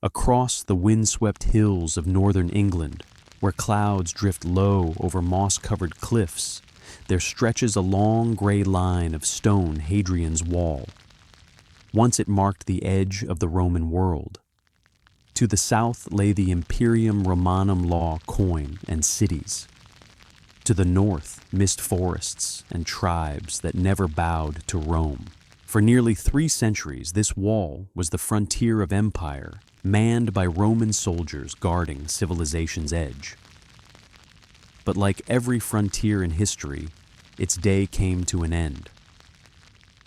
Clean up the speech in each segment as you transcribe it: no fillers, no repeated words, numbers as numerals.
Across the windswept hills of northern England, where clouds drift low over moss-covered cliffs, there stretches a long gray line of stone Hadrian's Wall. Once it marked the edge of the Roman world. To the south lay the Imperium Romanum law coin and cities. To the north, mist forests and tribes that never bowed to Rome. For nearly 3 centuries, this wall was the frontier of empire, manned by Roman soldiers guarding civilization's edge. But like every frontier in history, its day came to an end.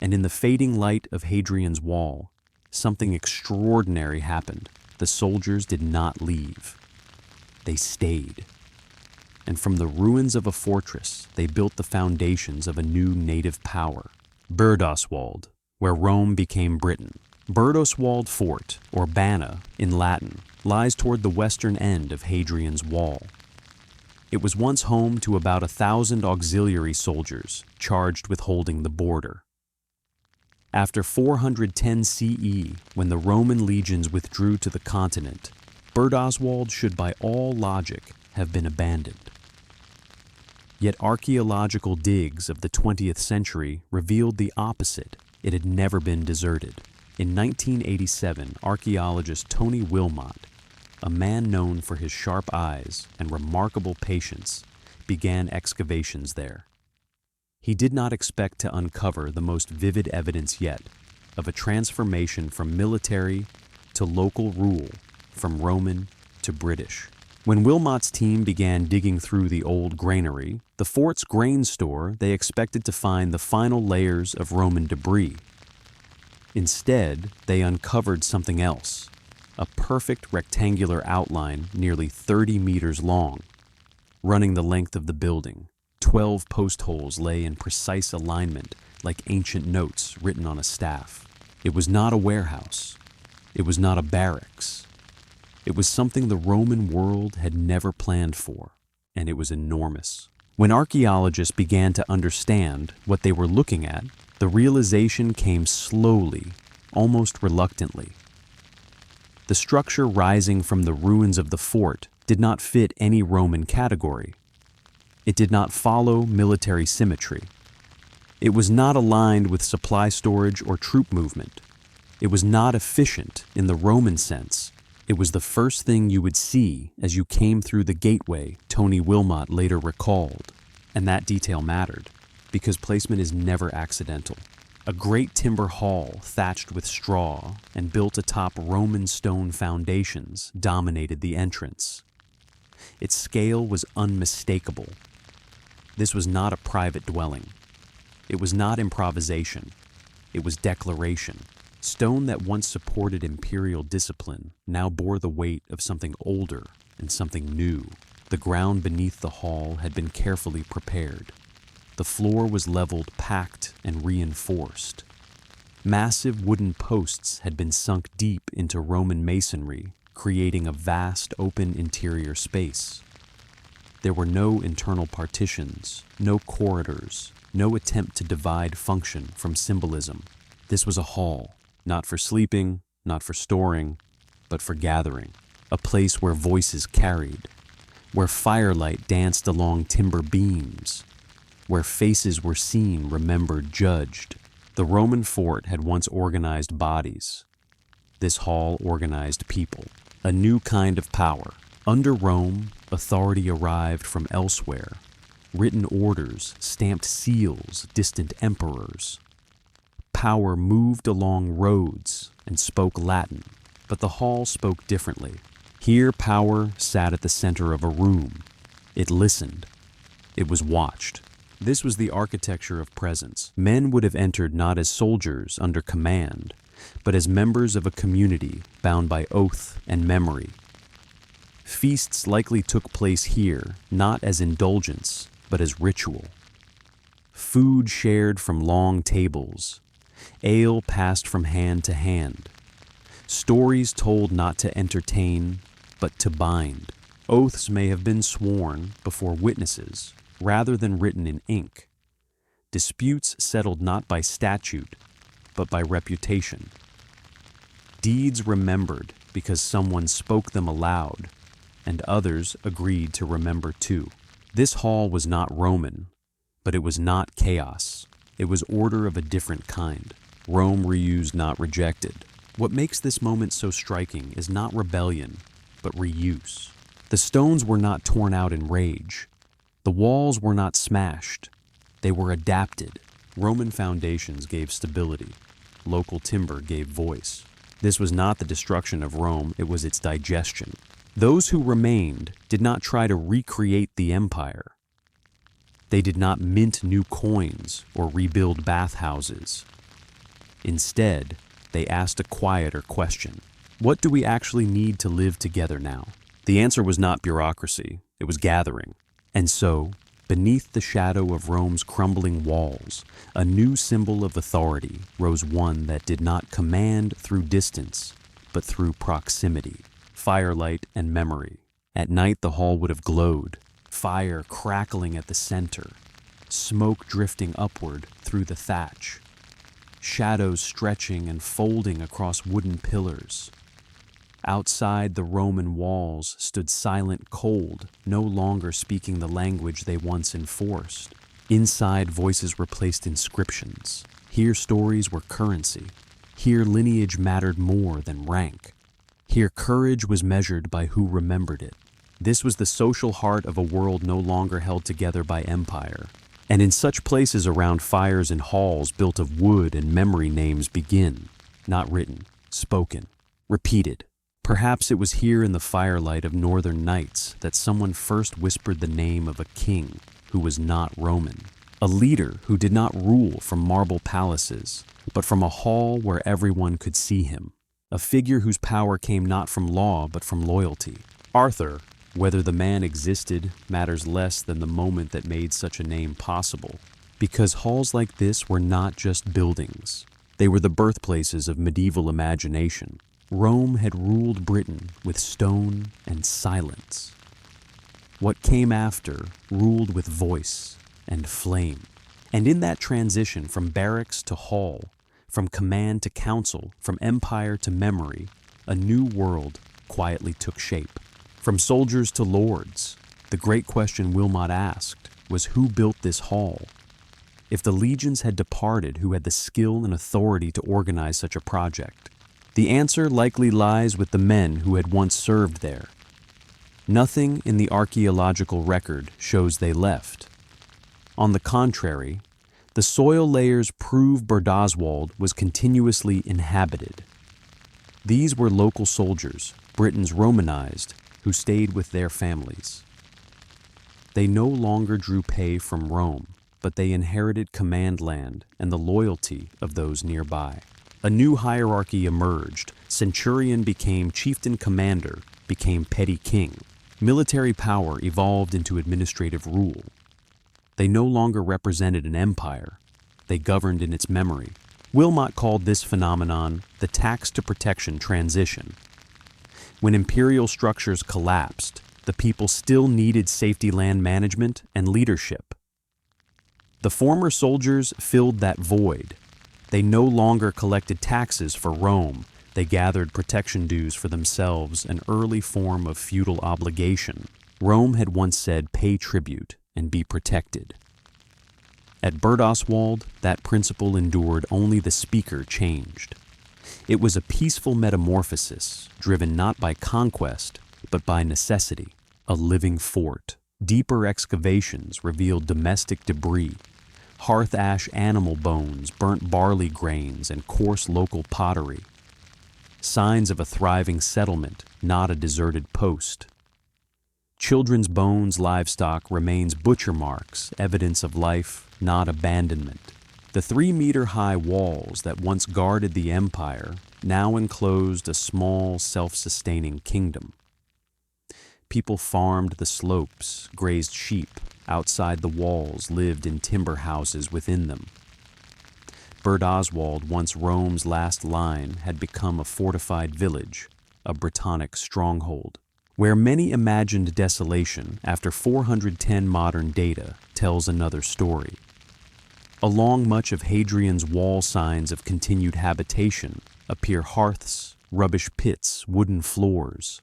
And in the fading light of Hadrian's Wall, something extraordinary happened. The soldiers did not leave. They stayed. And from the ruins of a fortress, they built the foundations of a new native power, Burdoswald, where Rome became Britain. Burdoswald Fort, or Banna in Latin, lies toward the western end of Hadrian's Wall. It was once home to about 1,000 auxiliary soldiers charged with holding the border. After 410 CE, when the Roman legions withdrew to the continent, Burdoswald should by all logic have been abandoned. Yet archaeological digs of the 20th century revealed the opposite. It had never been deserted. In 1987, archaeologist Tony Wilmot, a man known for his sharp eyes and remarkable patience, began excavations there. He did not expect to uncover the most vivid evidence yet of a transformation from military to local rule, from Roman to British. When Wilmot's team began digging through the old granary, the fort's grain store, they expected to find the final layers of Roman debris. Instead, they uncovered something else, a perfect rectangular outline nearly 30 meters long, running the length of the building. 12 post holes lay in precise alignment like ancient notes written on a staff. It was not a warehouse. It was not a barracks. It was something the Roman world had never planned for, and it was enormous. When archaeologists began to understand what they were looking at, the realization came slowly, almost reluctantly. The structure rising from the ruins of the fort did not fit any Roman category. It did not follow military symmetry. It was not aligned with supply storage or troop movement. It was not efficient in the Roman sense. It was the first thing you would see as you came through the gateway, Tony Wilmot later recalled. And that detail mattered, because placement is never accidental. A great timber hall thatched with straw and built atop Roman stone foundations dominated the entrance. Its scale was unmistakable. This was not a private dwelling. It was not improvisation. It was declaration. Stone that once supported imperial discipline now bore the weight of something older and something new. The ground beneath the hall had been carefully prepared. The floor was leveled, packed, and reinforced. Massive wooden posts had been sunk deep into Roman masonry, creating a vast open interior space. There were no internal partitions, no corridors, no attempt to divide function from symbolism. This was a hall, not for sleeping, not for storing, but for gathering. A place where voices carried, where firelight danced along timber beams, where faces were seen, remembered, judged. The Roman fort had once organized bodies. This hall organized people. A new kind of power. Under Rome, authority arrived from elsewhere. Written orders, stamped seals, distant emperors. Power moved along roads and spoke Latin, but the hall spoke differently. Here power sat at the center of a room. It listened. It was watched. This was the architecture of presence. Men would have entered not as soldiers under command, but as members of a community bound by oath and memory. Feasts likely took place here, not as indulgence, but as ritual. Food shared from long tables. Ale passed from hand to hand. Stories told not to entertain, but to bind. Oaths may have been sworn before witnesses, rather than written in ink. Disputes settled not by statute, but by reputation. Deeds remembered because someone spoke them aloud, and others agreed to remember too. This hall was not Roman, but it was not chaos. It was order of a different kind. Rome reused, not rejected. What makes this moment so striking is not rebellion, but reuse. The stones were not torn out in rage. The walls were not smashed. They were adapted. Roman foundations gave stability. Local timber gave voice. This was not the destruction of Rome, it was its digestion. Those who remained did not try to recreate the empire. They did not mint new coins or rebuild bathhouses. Instead, they asked a quieter question. What do we actually need to live together now? The answer was not bureaucracy, it was gathering. And so, beneath the shadow of Rome's crumbling walls, a new symbol of authority rose, one that did not command through distance, but through proximity, firelight and memory. At night the hall would have glowed, fire crackling at the center, smoke drifting upward through the thatch, shadows stretching and folding across wooden pillars. Outside the Roman walls stood silent, cold, no longer speaking the language they once enforced. Inside, voices replaced inscriptions. Here stories were currency. Here lineage mattered more than rank. Here courage was measured by who remembered it. This was the social heart of a world no longer held together by empire. And in such places around fires and halls built of wood and memory, names begin, not written, spoken, repeated. Perhaps it was here in the firelight of northern nights that someone first whispered the name of a king who was not Roman, a leader who did not rule from marble palaces, but from a hall where everyone could see him, a figure whose power came not from law but from loyalty. Arthur, whether the man existed, matters less than the moment that made such a name possible, because halls like this were not just buildings. They were the birthplaces of medieval imagination. Rome had ruled Britain with stone and silence. What came after ruled with voice and flame. And in that transition from barracks to hall, from command to council, from empire to memory, a new world quietly took shape. From soldiers to lords, the great question Wilmot asked was, who built this hall? If the legions had departed, who had the skill and authority to organize such a project? The answer likely lies with the men who had once served there. Nothing in the archaeological record shows they left. On the contrary, the soil layers prove Burdoswald was continuously inhabited. These were local soldiers, Britons Romanized, who stayed with their families. They no longer drew pay from Rome, but they inherited command land and the loyalty of those nearby. A new hierarchy emerged. Centurion became chieftain commander, became petty king. Military power evolved into administrative rule. They no longer represented an empire. They governed in its memory. Wilmot called this phenomenon the tax to protection transition. When imperial structures collapsed, the people still needed safety land management and leadership. The former soldiers filled that void. They no longer collected taxes for Rome. They gathered protection dues for themselves, an early form of feudal obligation. Rome had once said, pay tribute and be protected. At Burdoswald, that principle endured, only the speaker changed. It was a peaceful metamorphosis, driven not by conquest, but by necessity, a living fort. Deeper excavations revealed domestic debris, hearth ash animal bones, burnt barley grains, and coarse local pottery. Signs of a thriving settlement, not a deserted post. Children's bones, livestock, remains, butcher marks, evidence of life, not abandonment. The 3-meter-high walls that once guarded the empire now enclosed a small, self-sustaining kingdom. People farmed the slopes, grazed sheep. Outside the walls, lived in timber houses within them. Burdoswald, once Rome's last line, had become a fortified village, a Brittonic stronghold, where many imagined desolation after 410 modern data tells another story. Along much of Hadrian's wall, signs of continued habitation appear: hearths, rubbish pits, wooden floors.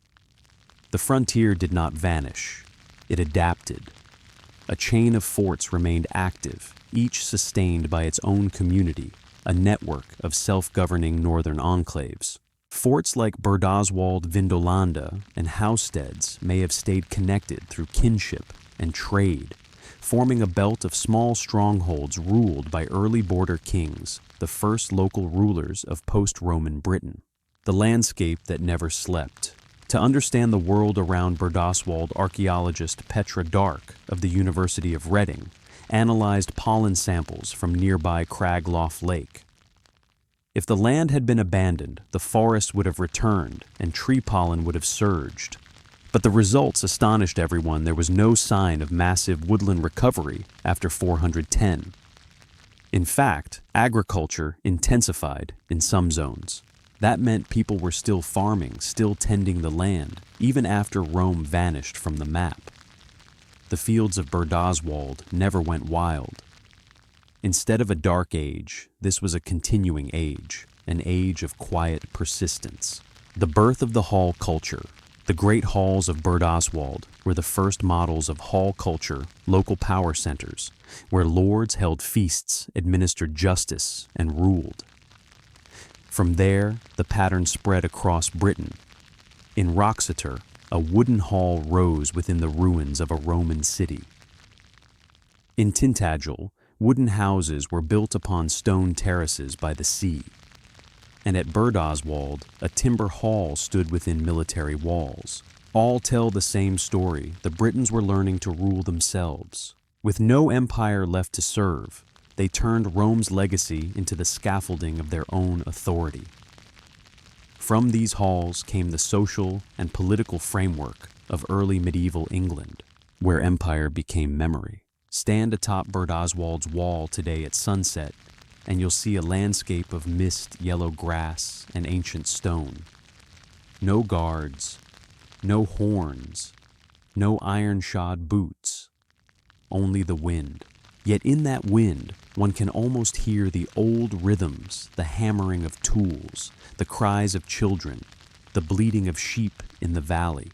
The frontier did not vanish. It adapted. A chain of forts remained active, each sustained by its own community, a network of self-governing northern enclaves. Forts like Berdoswald, Vindolanda, and Housteds may have stayed connected through kinship and trade, forming a belt of small strongholds ruled by early border kings, the first local rulers of post-Roman Britain. The landscape that never slept. To understand the world around Berdoswald, archaeologist Petra Dark of the University of Reading analyzed pollen samples from nearby Cragloff Lake. If the land had been abandoned, the forest would have returned and tree pollen would have surged. But the results astonished everyone. There was no sign of massive woodland recovery after 410. In fact, agriculture intensified in some zones. That meant people were still farming, still tending the land, even after Rome vanished from the map. The fields of Berdoswald never went wild. Instead of a dark age, this was a continuing age, an age of quiet persistence. The birth of the hall culture. The great halls of Berdoswald were the first models of hall culture, local power centers, where lords held feasts, administered justice, and ruled. From there, the pattern spread across Britain. In Wroxeter, a wooden hall rose within the ruins of a Roman city. In Tintagel, wooden houses were built upon stone terraces by the sea. And at Berdoswald, a timber hall stood within military walls. All tell the same story. The Britons were learning to rule themselves. With no empire left to serve, they turned Rome's legacy into the scaffolding of their own authority. From these halls came the social and political framework of early medieval England, where empire became memory. Stand atop Berdoswald's wall today at sunset, and you'll see a landscape of mist, yellow grass, and ancient stone. No guards, no horns, no iron-shod boots, only the wind. Yet in that wind, one can almost hear the old rhythms, the hammering of tools, the cries of children, the bleating of sheep in the valley.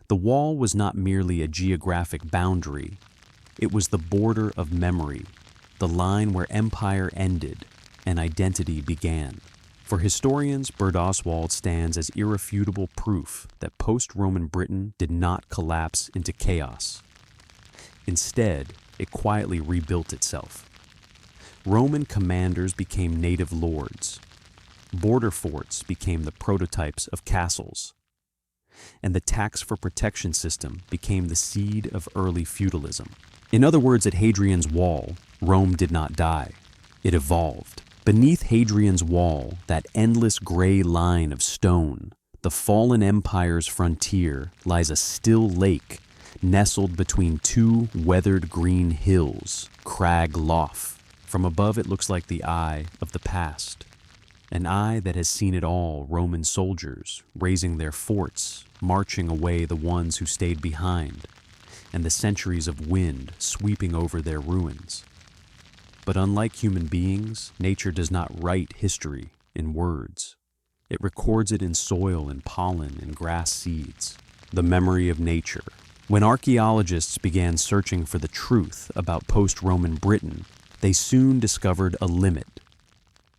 The wall was not merely a geographic boundary. It was the border of memory, the line where empire ended and identity began. For historians, Berdoswald stands as irrefutable proof that post-Roman Britain did not collapse into chaos. Instead, it quietly rebuilt itself. Roman commanders became native lords. Border forts became the prototypes of castles. And the tax for protection system became the seed of early feudalism. In other words, at Hadrian's Wall, Rome did not die. It evolved. Beneath Hadrian's Wall, that endless gray line of stone, the fallen empire's frontier, lies a still lake nestled between two weathered green hills, Cragloff. From above it looks like the eye of the past, an eye that has seen it all: Roman soldiers raising their forts, marching away the ones who stayed behind, and the centuries of wind sweeping over their ruins. But unlike human beings, nature does not write history in words. It records it in soil and pollen and grass seeds. The memory of nature. When archaeologists began searching for the truth about post-Roman Britain, they soon discovered a limit.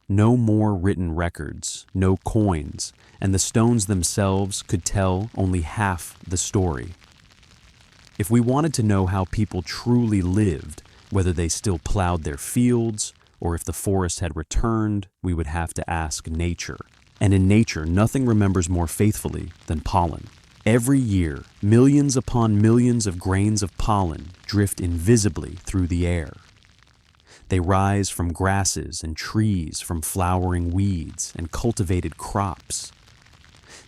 No more written records, no coins, and the stones themselves could tell only half the story. If we wanted to know how people truly lived, whether they still plowed their fields or if the forest had returned, we would have to ask nature. And in nature, nothing remembers more faithfully than pollen. Every year, millions upon millions of grains of pollen drift invisibly through the air. They rise from grasses and trees, from flowering weeds and cultivated crops.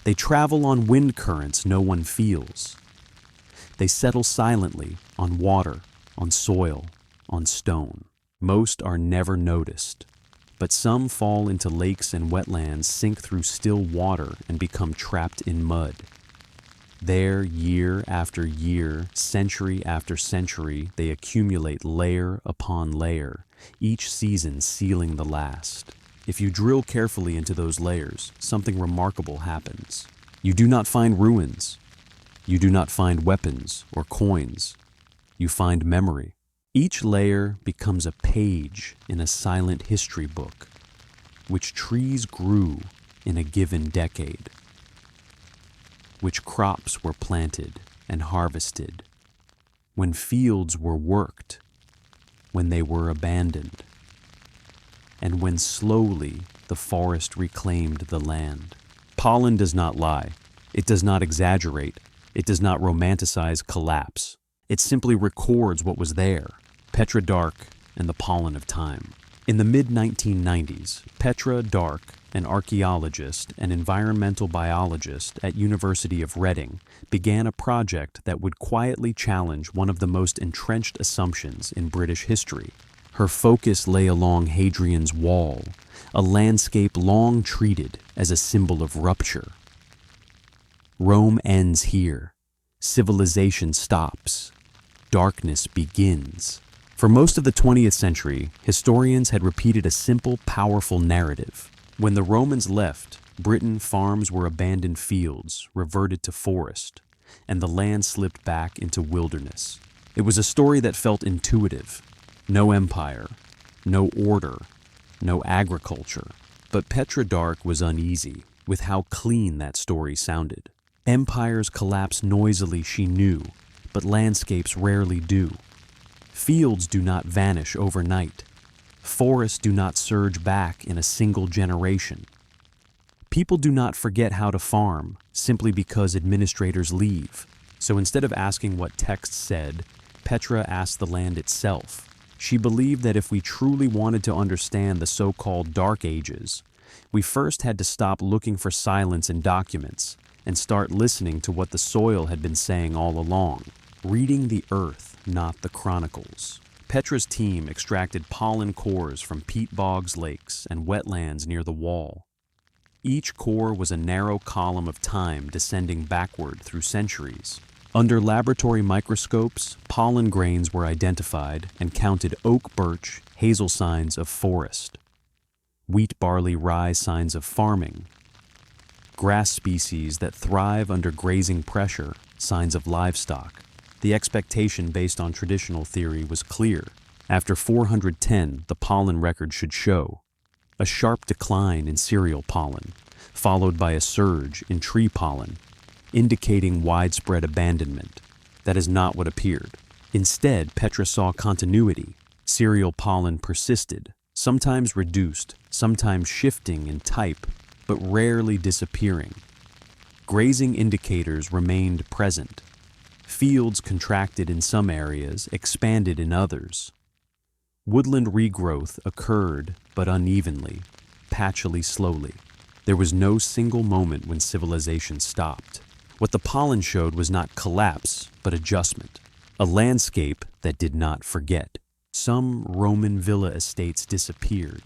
They travel on wind currents no one feels. They settle silently on water, on soil, on stone. Most are never noticed, but some fall into lakes and wetlands, sink through still water, and become trapped in mud. There, year after year, century after century, they accumulate layer upon layer, each season sealing the last. If you drill carefully into those layers, something remarkable happens. You do not find ruins. You do not find weapons or coins. You find memory. Each layer becomes a page in a silent history book, which trees grew in a given decade, which crops were planted and harvested, when fields were worked, when they were abandoned, and when slowly the forest reclaimed the land. Pollen does not lie. It does not exaggerate. It does not romanticize collapse. It simply records what was there. Petra Dark and the Pollen of Time. In the mid-1990s, Petra Dark, an archaeologist and environmental biologist at University of Reading, began a project that would quietly challenge one of the most entrenched assumptions in British history. Her focus lay along Hadrian's Wall, a landscape long treated as a symbol of rupture. Rome ends here. Civilization stops. Darkness begins. For most of the 20th century, historians had repeated a simple, powerful narrative. When the Romans left, Britain farms were abandoned fields, reverted to forest, and the land slipped back into wilderness. It was a story that felt intuitive. No empire, no order, no agriculture. But Petra Dark was uneasy with how clean that story sounded. Empires collapse noisily, she knew, but landscapes rarely do. Fields do not vanish overnight. Forests do not surge back in a single generation. People do not forget how to farm simply because administrators leave. So instead of asking what texts said, Petra asked the land itself. She believed that if we truly wanted to understand the so-called Dark Ages, we first had to stop looking for silence in documents and start listening to what the soil had been saying all along. Reading the earth, not the chronicles. Petra's team extracted pollen cores from peat bogs, lakes, and wetlands near the wall. Each core was a narrow column of time descending backward through centuries. Under laboratory microscopes, pollen grains were identified and counted: oak, birch, hazel signs of forest, wheat, barley, rye signs of farming, grass species that thrive under grazing pressure, signs of livestock. The expectation based on traditional theory was clear. After 410, the pollen record should show a sharp decline in cereal pollen, followed by a surge in tree pollen, indicating widespread abandonment. That is not what appeared. Instead, Petra saw continuity. Cereal pollen persisted, sometimes reduced, sometimes shifting in type, but rarely disappearing. Grazing indicators remained present. Fields contracted in some areas, expanded in others. Woodland regrowth occurred, but unevenly, patchily, slowly. There was no single moment when civilization stopped. What the pollen showed was not collapse, but adjustment. A landscape that did not forget. Some Roman villa estates disappeared.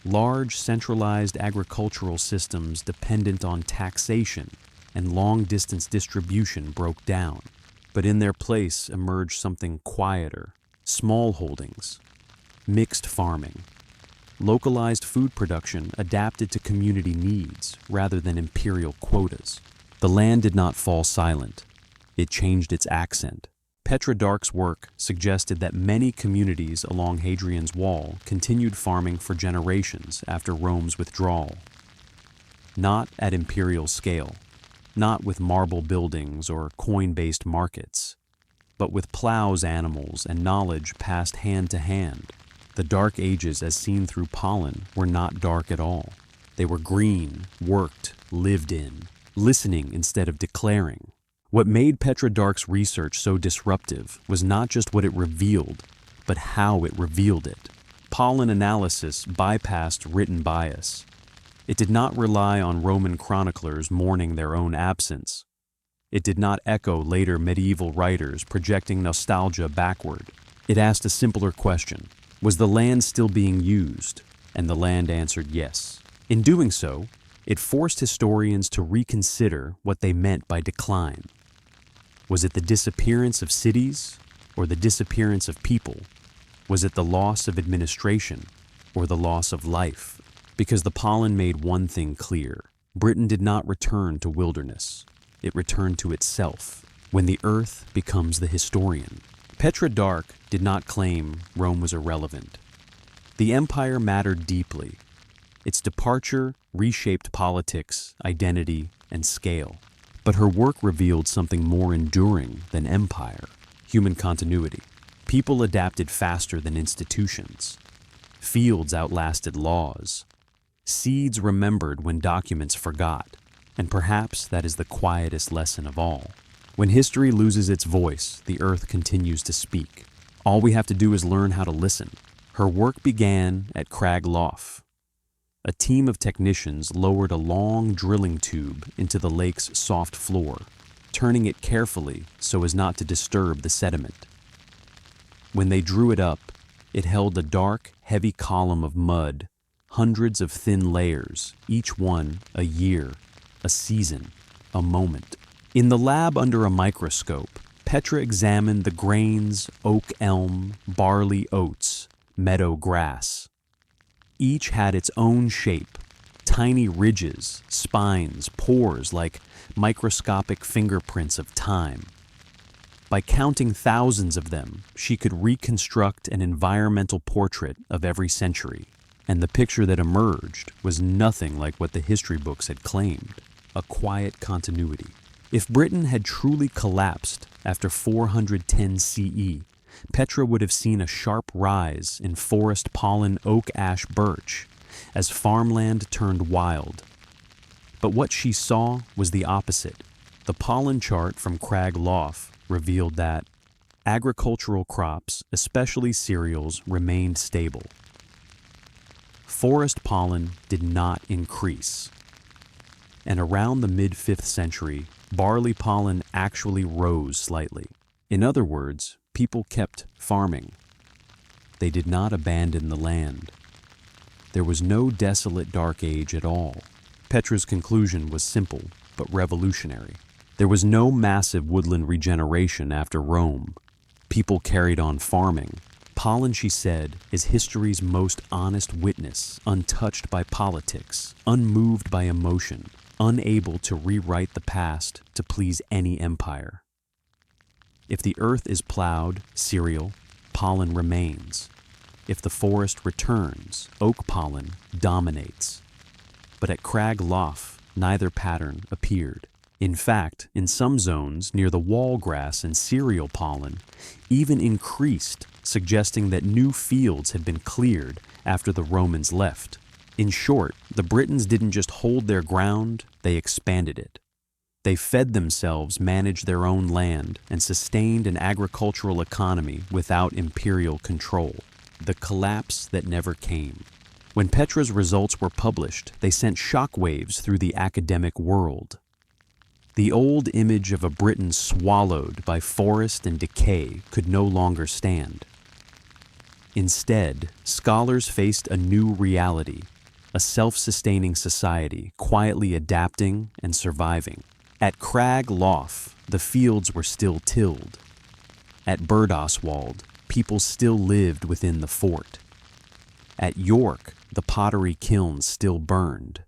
Large centralized agricultural systems dependent on taxation and long-distance distribution broke down. But in their place emerged something quieter: small holdings, mixed farming, localized food production adapted to community needs rather than imperial quotas. The land did not fall silent. It changed its accent. Petra Dark's work suggested that many communities along Hadrian's Wall continued farming for generations after Rome's withdrawal. Not at imperial scale, not with marble buildings or coin-based markets, but with plows, animals, and knowledge passed hand to hand. The Dark Ages, as seen through pollen, were not dark at all. They were green, worked, lived in, listening instead of declaring. What made Petra Dark's research so disruptive was not just what it revealed, but how it revealed it. Pollen analysis bypassed written bias. It did not rely on Roman chroniclers mourning their own absence. It did not echo later medieval writers projecting nostalgia backward. It asked a simpler question: was the land still being used? And the land answered yes. In doing so, it forced historians to reconsider what they meant by decline. Was it the disappearance of cities or the disappearance of people? Was it the loss of administration or the loss of life? Because the pollen made one thing clear. Britain did not return to wilderness. It returned to itself, when the earth becomes the historian. Petra Dark did not claim Rome was irrelevant. The empire mattered deeply. Its departure reshaped politics, identity, and scale. But her work revealed something more enduring than empire: human continuity. People adapted faster than institutions. Fields outlasted laws. Seeds remembered when documents forgot. And perhaps that is the quietest lesson of all. When history loses its voice, the earth continues to speak. All we have to do is learn how to listen. Her work began at Crag Lough. A team of technicians lowered a long drilling tube into the lake's soft floor, turning it carefully so as not to disturb the sediment. When they drew it up, it held a dark, heavy column of mud, hundreds of thin layers, each one a year, a season, a moment. In the lab under a microscope, Petra examined the grains: oak elm, barley oats, meadow grass. Each had its own shape, tiny ridges, spines, pores like microscopic fingerprints of time. By counting thousands of them, she could reconstruct an environmental portrait of every century. And the picture that emerged was nothing like what the history books had claimed: a quiet continuity. If Britain had truly collapsed after 410 CE, Petra would have seen a sharp rise in forest pollen oak ash birch as farmland turned wild. But what she saw was the opposite. The pollen chart from Crag Lough revealed that agricultural crops, especially cereals, remained stable. Forest pollen did not increase. And around the mid-5th century, barley pollen actually rose slightly. In other words, people kept farming. They did not abandon the land. There was no desolate dark age at all. Petra's conclusion was simple but revolutionary. There was no massive woodland regeneration after Rome. People carried on farming. Pollen, she said, is history's most honest witness, untouched by politics, unmoved by emotion, unable to rewrite the past to please any empire. If the earth is plowed, cereal, pollen remains. If the forest returns, oak pollen dominates. But at Crag Lough, neither pattern appeared. In fact, in some zones near the wall grass and cereal pollen even increased, suggesting that new fields had been cleared after the Romans left. In short, the Britons didn't just hold their ground, they expanded it. They fed themselves, managed their own land, and sustained an agricultural economy without imperial control. The collapse that never came. When Petra's results were published, they sent shockwaves through the academic world. The old image of a Britain swallowed by forest and decay could no longer stand. Instead, scholars faced a new reality, a self-sustaining society quietly adapting and surviving. At Crag Lough, the fields were still tilled. At Birdoswald, people still lived within the fort. At York, the pottery kilns still burned.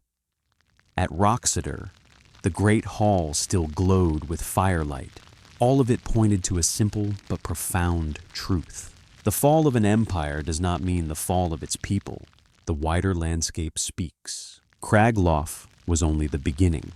At Wroxeter, the great hall still glowed with firelight. All of it pointed to a simple but profound truth. The fall of an empire does not mean the fall of its people. The wider landscape speaks. Crag Lough was only the beginning.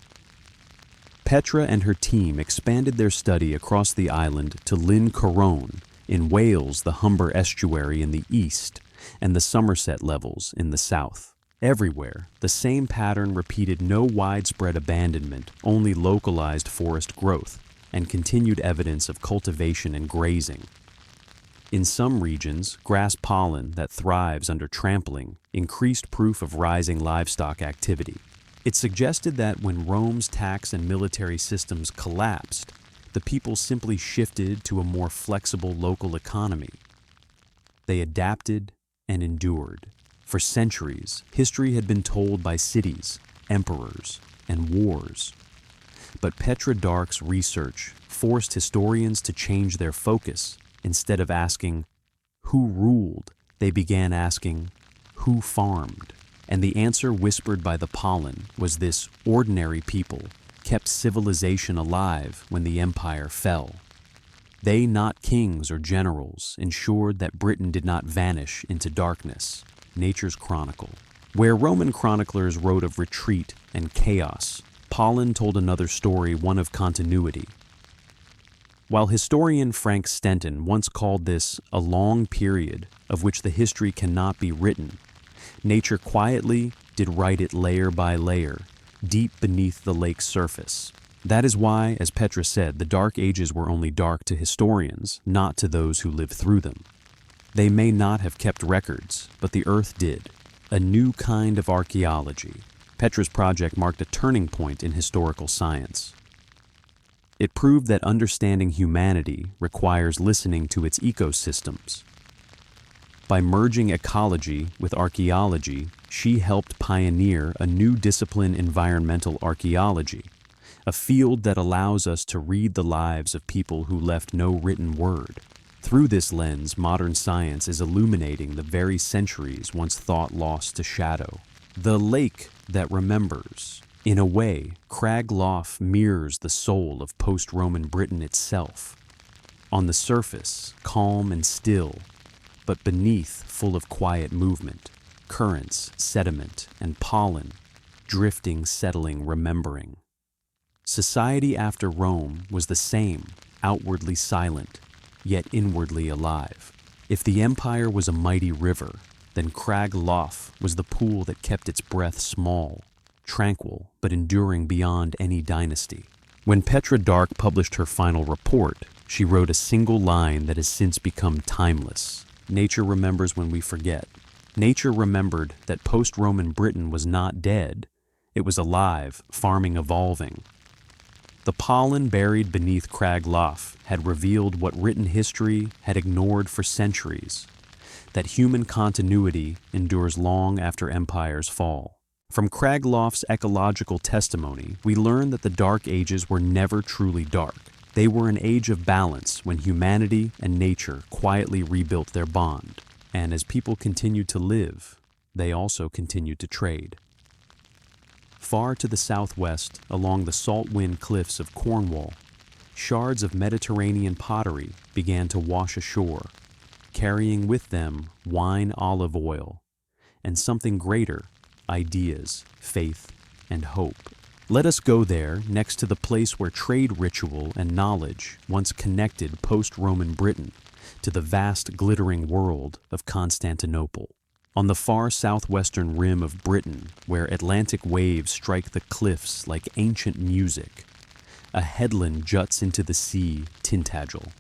Petra and her team expanded their study across the island to Lyn Coron, in Wales, the Humber estuary in the east, and the Somerset levels in the south. Everywhere, the same pattern repeated: no widespread abandonment, only localized forest growth, and continued evidence of cultivation and grazing. In some regions, grass pollen that thrives under trampling increased proof of rising livestock activity. It suggested that when Rome's tax and military systems collapsed, the people simply shifted to a more flexible local economy. They adapted and endured. For centuries, history had been told by cities, emperors, and wars. But Petra Dark's research forced historians to change their focus. Instead of asking, who ruled, they began asking, who farmed? And the answer whispered by the pollen was this: ordinary people kept civilization alive when the empire fell. They, not kings or generals, ensured that Britain did not vanish into darkness. Nature's Chronicle. Where Roman chroniclers wrote of retreat and chaos, Pollen told another story, one of continuity. While historian Frank Stenton once called this a long period of which the history cannot be written, nature quietly did write it layer by layer, deep beneath the lake's surface. That is why, as Petra said, the Dark Ages were only dark to historians, not to those who lived through them. They may not have kept records, but the Earth did. A new kind of archaeology. Petra's project marked a turning point in historical science. It proved that understanding humanity requires listening to its ecosystems. By merging ecology with archaeology, she helped pioneer a new discipline, environmental archaeology, a field that allows us to read the lives of people who left no written word. Through this lens, modern science is illuminating the very centuries once thought lost to shadow. The lake that remembers. In a way, Crag Lough mirrors the soul of post-Roman Britain itself. On the surface, calm and still, but beneath, full of quiet movement, currents, sediment, and pollen, drifting, settling, remembering. Society after Rome was the same, outwardly silent, yet inwardly alive. If the empire was a mighty river, then Crag Lough was the pool that kept its breath small, tranquil, but enduring beyond any dynasty. When Petra Dark published her final report, she wrote a single line that has since become timeless. Nature remembers when we forget. Nature remembered that post-Roman Britain was not dead. It was alive, farming, evolving. The pollen buried beneath Crag Lough had revealed what written history had ignored for centuries, that human continuity endures long after empires fall. From Crag Lough's ecological testimony, we learn that the Dark Ages were never truly dark. They were an age of balance when humanity and nature quietly rebuilt their bond. And as people continued to live, they also continued to trade. Far to the southwest, along the salt wind cliffs of Cornwall, shards of Mediterranean pottery began to wash ashore, carrying with them wine, olive oil, and something greater: ideas, faith, and hope. Let us go there, next to the place where trade ritual and knowledge once connected post-Roman Britain to the vast glittering world of Constantinople. On the far southwestern rim of Britain, where Atlantic waves strike the cliffs like ancient music, a headland juts into the sea, Tintagel.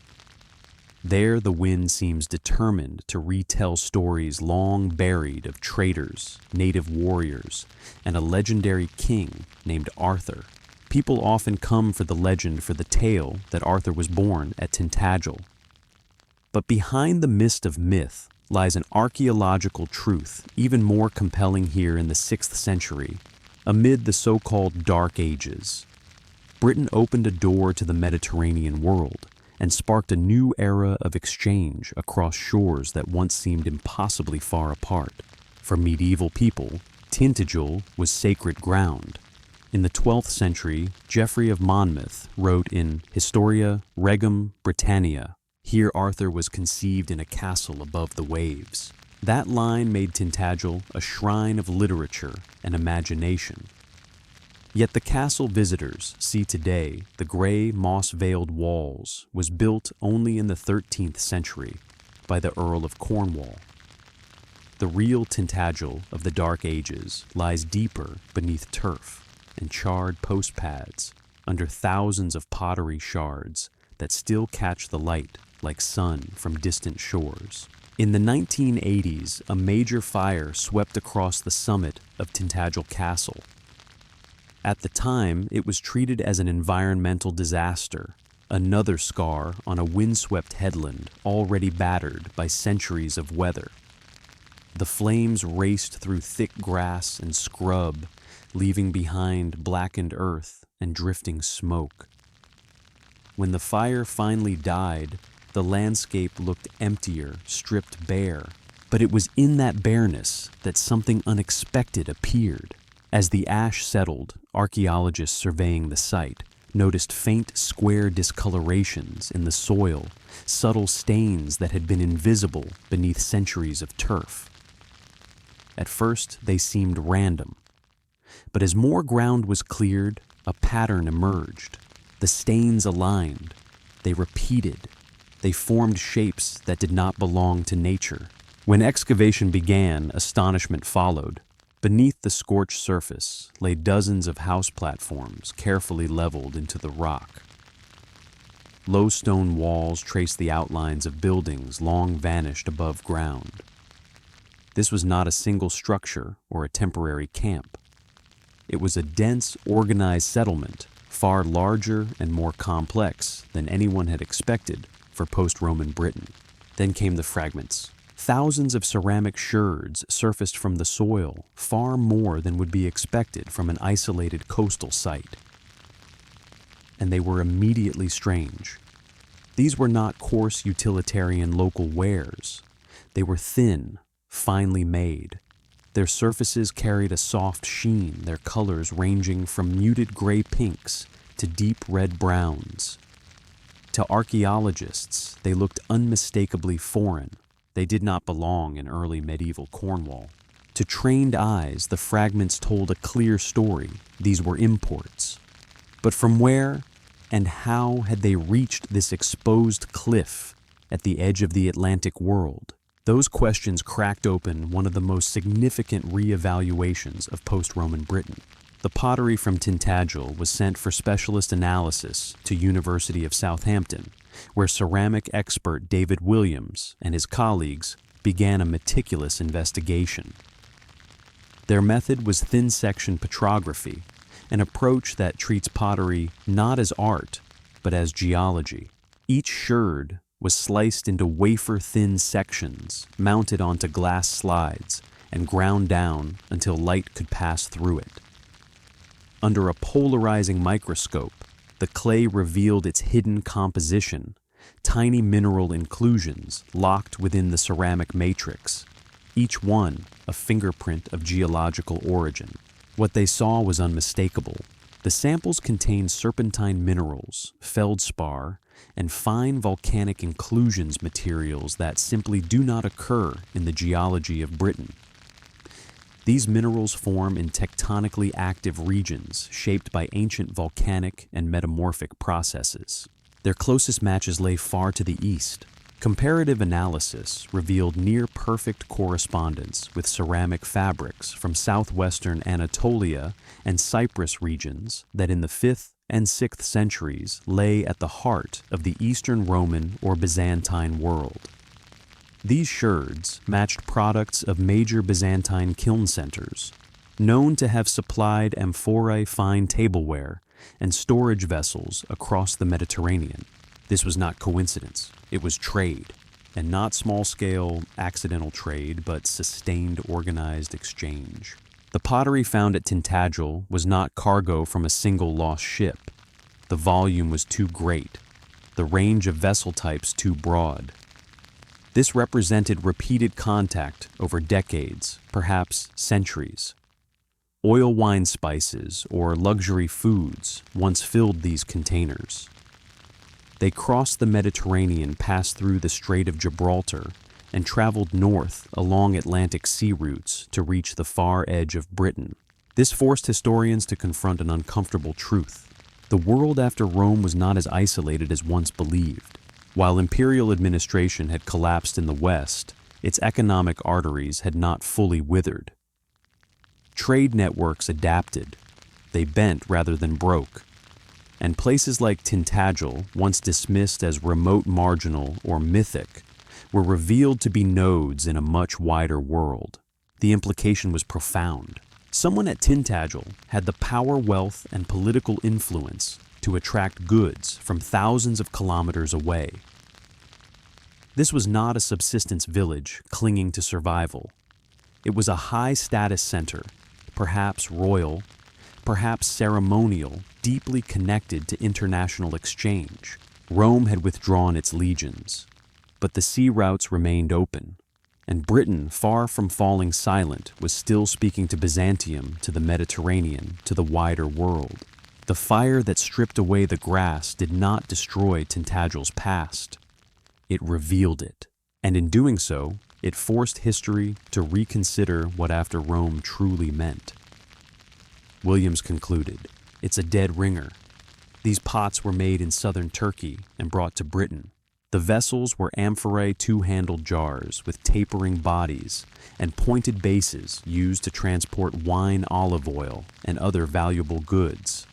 There the wind seems determined to retell stories long buried of traders, native warriors, and a legendary king named Arthur. People often come for the legend, for the tale that Arthur was born at Tintagel. But behind the mist of myth lies an archaeological truth even more compelling here in the 6th century, amid the so-called Dark Ages. Britain opened a door to the Mediterranean world and sparked a new era of exchange across shores that once seemed impossibly far apart. For medieval people, Tintagel was sacred ground. In the 12th century, Geoffrey of Monmouth wrote in Historia Regum Britannia, "Here Arthur was conceived in a castle above the waves." That line made Tintagel a shrine of literature and imagination. Yet the castle visitors see today, the gray, moss-veiled walls, was built only in the 13th century by the Earl of Cornwall. The real Tintagel of the Dark Ages lies deeper beneath turf and charred post pads, under thousands of pottery shards that still catch the light like sun from distant shores. In the 1980s, a major fire swept across the summit of Tintagel Castle. At the time, it was treated as an environmental disaster, another scar on a windswept headland already battered by centuries of weather. The flames raced through thick grass and scrub, leaving behind blackened earth and drifting smoke. When the fire finally died, the landscape looked emptier, stripped bare, But it was in that bareness that something unexpected appeared. As the ash settled, archaeologists surveying the site noticed faint square discolorations in the soil, subtle stains that had been invisible beneath centuries of turf. At first, they seemed random. But as more ground was cleared, a pattern emerged. The stains aligned. They repeated. They formed shapes that did not belong to nature. When excavation began, astonishment followed. Beneath the scorched surface lay dozens of house platforms carefully leveled into the rock. Low stone walls traced the outlines of buildings long vanished above ground. This was not a single structure or a temporary camp. It was a dense, organized settlement, far larger and more complex than anyone had expected for post-Roman Britain. Then came the fragments. Thousands of ceramic sherds surfaced from the soil, far more than would be expected from an isolated coastal site. And they were immediately strange. These were not coarse utilitarian local wares. They were thin, finely made. Their surfaces carried a soft sheen, their colors ranging from muted gray pinks to deep red browns. To archaeologists, they looked unmistakably foreign. They did not belong in early medieval Cornwall. To trained eyes, the fragments told a clear story. These were imports. But from where and how had they reached this exposed cliff at the edge of the Atlantic world? Those questions cracked open one of the most significant re-evaluations of post-Roman Britain. The pottery from Tintagel was sent for specialist analysis to University of Southampton, where ceramic expert David Williams and his colleagues began a meticulous investigation. Their method was thin-section petrography, an approach that treats pottery not as art, but as geology. Each sherd was sliced into wafer-thin sections, mounted onto glass slides, and ground down until light could pass through it. Under a polarizing microscope, the clay revealed its hidden composition, tiny mineral inclusions locked within the ceramic matrix, each one a fingerprint of geological origin. What they saw was unmistakable. The samples contained serpentine minerals, feldspar, and fine volcanic inclusions materials that simply do not occur in the geology of Britain. These minerals form in tectonically active regions shaped by ancient volcanic and metamorphic processes. Their closest matches lay far to the east. Comparative analysis revealed near-perfect correspondence with ceramic fabrics from southwestern Anatolia and Cyprus regions that in the 5th and 6th centuries lay at the heart of the Eastern Roman or Byzantine world. These sherds matched products of major Byzantine kiln centers, known to have supplied amphorae fine tableware and storage vessels across the Mediterranean. This was not coincidence, it was trade, and not small-scale, accidental trade, but sustained, organized exchange. The pottery found at Tintagel was not cargo from a single lost ship. The volume was too great, the range of vessel types too broad. This represented repeated contact over decades, perhaps centuries. Oil wine spices or luxury foods once filled these containers. They crossed the Mediterranean, passed through the Strait of Gibraltar, and traveled north along Atlantic sea routes to reach the far edge of Britain. This forced historians to confront an uncomfortable truth. The world after Rome was not as isolated as once believed. While imperial administration had collapsed in the West, its economic arteries had not fully withered. Trade networks adapted. They bent rather than broke. And places like Tintagel, once dismissed as remote, marginal, or mythic, were revealed to be nodes in a much wider world. The implication was profound. Someone at Tintagel had the power, wealth, and political influence to attract goods from thousands of kilometers away. This was not a subsistence village clinging to survival. It was a high-status center, perhaps royal, perhaps ceremonial, deeply connected to international exchange. Rome had withdrawn its legions, but the sea routes remained open, and Britain, far from falling silent, was still speaking to Byzantium, to the Mediterranean, to the wider world. The fire that stripped away the grass did not destroy Tintagel's past. It revealed it, and in doing so, it forced history to reconsider what after Rome truly meant. Williams concluded, "It's a dead ringer. These pots were made in southern Turkey and brought to Britain. The vessels were amphorae two-handled jars with tapering bodies and pointed bases used to transport wine, olive oil, and other valuable goods.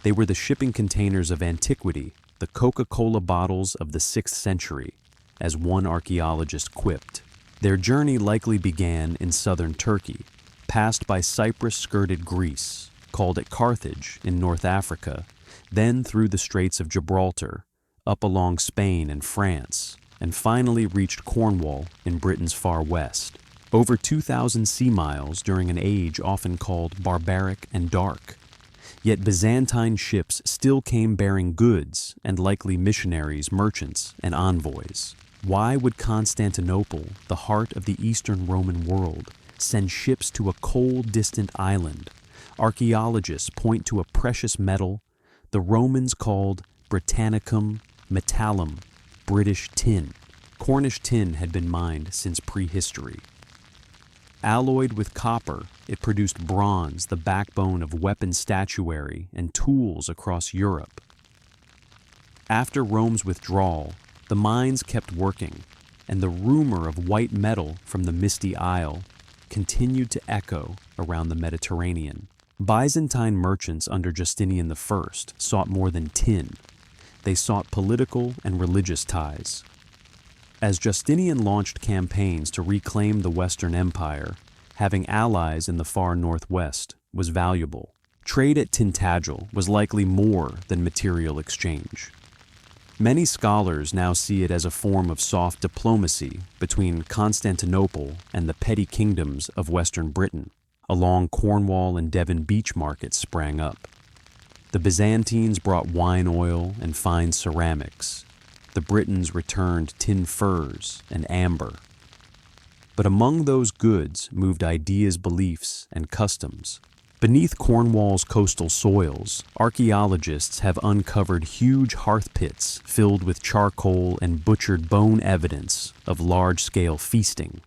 They were the shipping containers of antiquity, the Coca-Cola bottles of the 6th century, as one archaeologist quipped. Their journey likely began in southern Turkey, passed by Cyprus-skirted Greece, called at Carthage in North Africa, then through the Straits of Gibraltar, up along Spain and France, and finally reached Cornwall in Britain's far west. Over 2,000 sea miles during an age often called barbaric and dark. Yet Byzantine ships still came bearing goods and likely missionaries, merchants, and envoys. Why would Constantinople, the heart of the Eastern Roman world, send ships to a cold, distant island? Archaeologists point to a precious metal the Romans called Britannicum metallum, British tin. Cornish tin had been mined since prehistory. Alloyed with copper, it produced bronze, the backbone of weapon statuary and tools across Europe. After Rome's withdrawal, the mines kept working, and the rumor of white metal from the misty Isle continued to echo around the Mediterranean. Byzantine merchants under Justinian I sought more than tin. They sought political and religious ties. As Justinian launched campaigns to reclaim the Western Empire, having allies in the far northwest was valuable. Trade at Tintagel was likely more than material exchange. Many scholars now see it as a form of soft diplomacy between Constantinople and the petty kingdoms of Western Britain. Along Cornwall and Devon beach markets sprang up. The Byzantines brought wine oil and fine ceramics. The Britons returned tin furs and amber. But among those goods moved ideas, beliefs, and customs. Beneath Cornwall's coastal soils, archaeologists have uncovered huge hearth pits filled with charcoal and butchered bone evidence of large-scale feasting.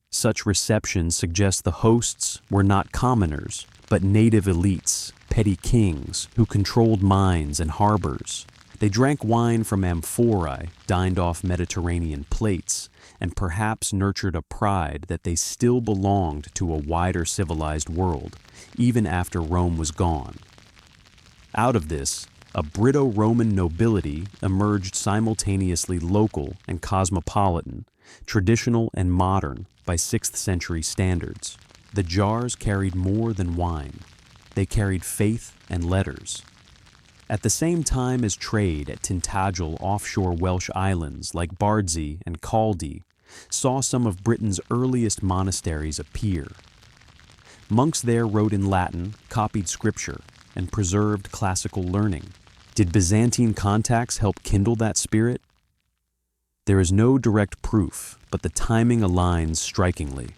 Such receptions suggest the hosts were not commoners, but native elites, petty kings who controlled mines and harbors. They drank wine from amphorae, dined off Mediterranean plates, and perhaps nurtured a pride that they still belonged to a wider civilized world, even after Rome was gone. Out of this, a Brito-Roman nobility emerged simultaneously local and cosmopolitan, traditional and modern by 6th century standards. The jars carried more than wine. They carried faith and letters. At the same time as trade at Tintagel, offshore Welsh islands like Bardsey and Caldy saw some of Britain's earliest monasteries appear. Monks there wrote in Latin, copied scripture, and preserved classical learning. Did Byzantine contacts help kindle that spirit? There is no direct proof, but the timing aligns strikingly.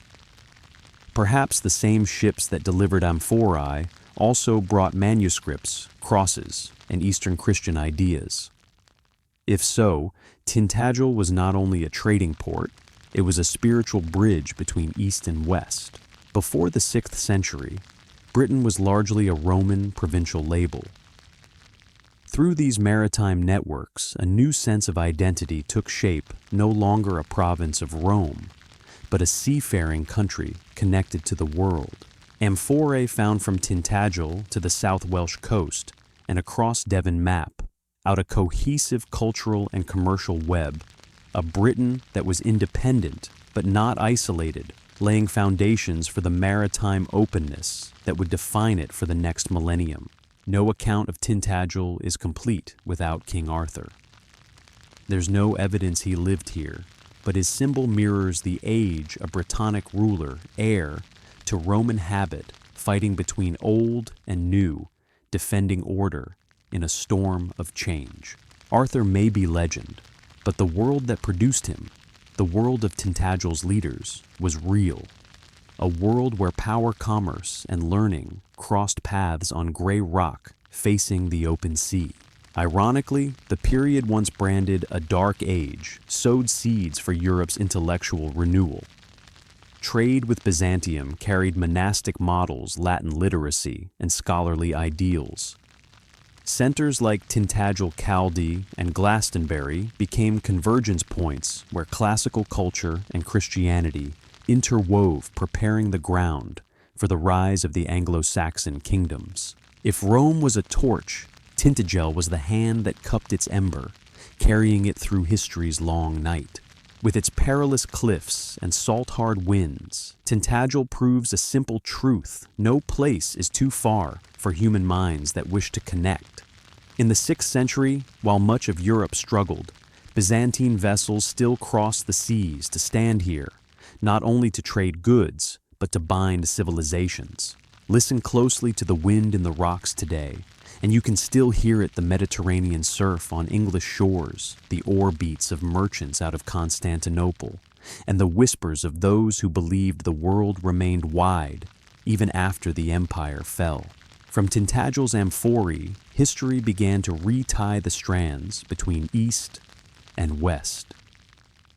Perhaps the same ships that delivered amphorae also brought manuscripts, crosses, and Eastern Christian ideas. If so, Tintagel was not only a trading port, it was a spiritual bridge between East and West. Before the 6th century, Britain was largely a Roman provincial label. Through these maritime networks, a new sense of identity took shape, no longer a province of Rome, but a seafaring country connected to the world. Amphorae found from Tintagel to the South Welsh coast and across Devon map out a cohesive cultural and commercial web, a Britain that was independent but not isolated, laying foundations for the maritime openness that would define it for the next millennium. No account of Tintagel is complete without King Arthur. There's no evidence he lived here, but his symbol mirrors the age a Britannic ruler, heir to Roman habit, fighting between old and new, defending order in a storm of change. Arthur may be legend, but the world that produced him, The world of Tintagel's leaders was real, a world where power, commerce, and learning crossed paths on gray rock facing the open sea. Ironically, the period once branded a dark age sowed seeds for Europe's intellectual renewal. Trade with Byzantium carried monastic models, Latin literacy, and scholarly ideals. Centers like Tintagel, Chaldee, and Glastonbury became convergence points where classical culture and Christianity interwove, preparing the ground for the rise of the Anglo-Saxon kingdoms. If Rome was a torch, Tintagel was the hand that cupped its ember, carrying it through history's long night. With its perilous cliffs and salt-hard winds, Tintagel proves a simple truth: no place is too far for human minds that wish to connect. In the 6th century, while much of Europe struggled, Byzantine vessels still crossed the seas to stand here, not only to trade goods, but to bind civilizations. Listen closely to the wind in the rocks today, and you can still hear it: the Mediterranean surf on English shores, the oar beats of merchants out of Constantinople, and the whispers of those who believed the world remained wide even after the empire fell. From Tintagel's amphorae, history began to retie the strands between East and West.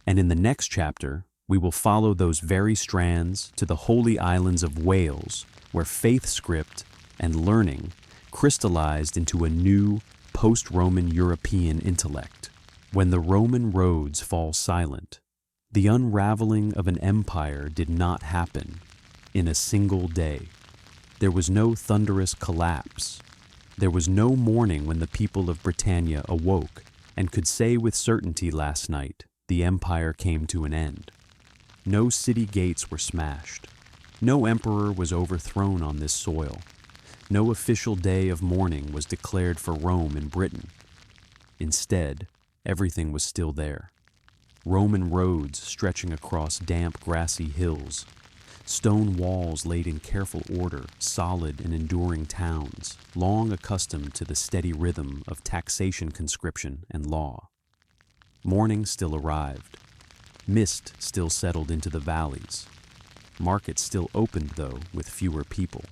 And in the next chapter, we will follow those very strands to the holy islands of Wales, where faith, script, and learning crystallized into a new, post-Roman European intellect. When the Roman roads fall silent, the unraveling of an empire did not happen in a single day. There was no thunderous collapse. There was no morning when the people of Britannia awoke and could say with certainty, last night the empire came to an end. No city gates were smashed. No emperor was overthrown on this soil. No official day of mourning was declared for Rome in Britain. Instead, everything was still there. Roman roads stretching across damp, grassy hills, stone walls laid in careful order, solid and enduring towns, long accustomed to the steady rhythm of taxation, conscription, and law. Morning still arrived. Mist still settled into the valleys. Markets still opened, though, with fewer people.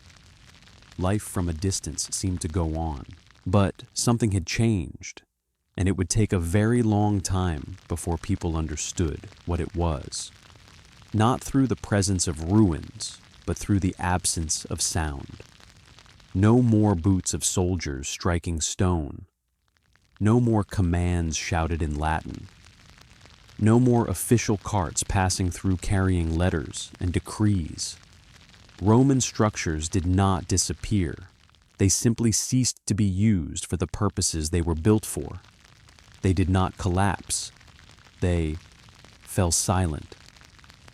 Life from a distance seemed to go on, but something had changed, and it would take a very long time before people understood what it was. Not through the presence of ruins, but through the absence of sound. No more boots of soldiers striking stone. No more commands shouted in Latin. No more official carts passing through carrying letters and decrees. Roman structures did not disappear. They simply ceased to be used for the purposes they were built for. They did not collapse. They fell silent.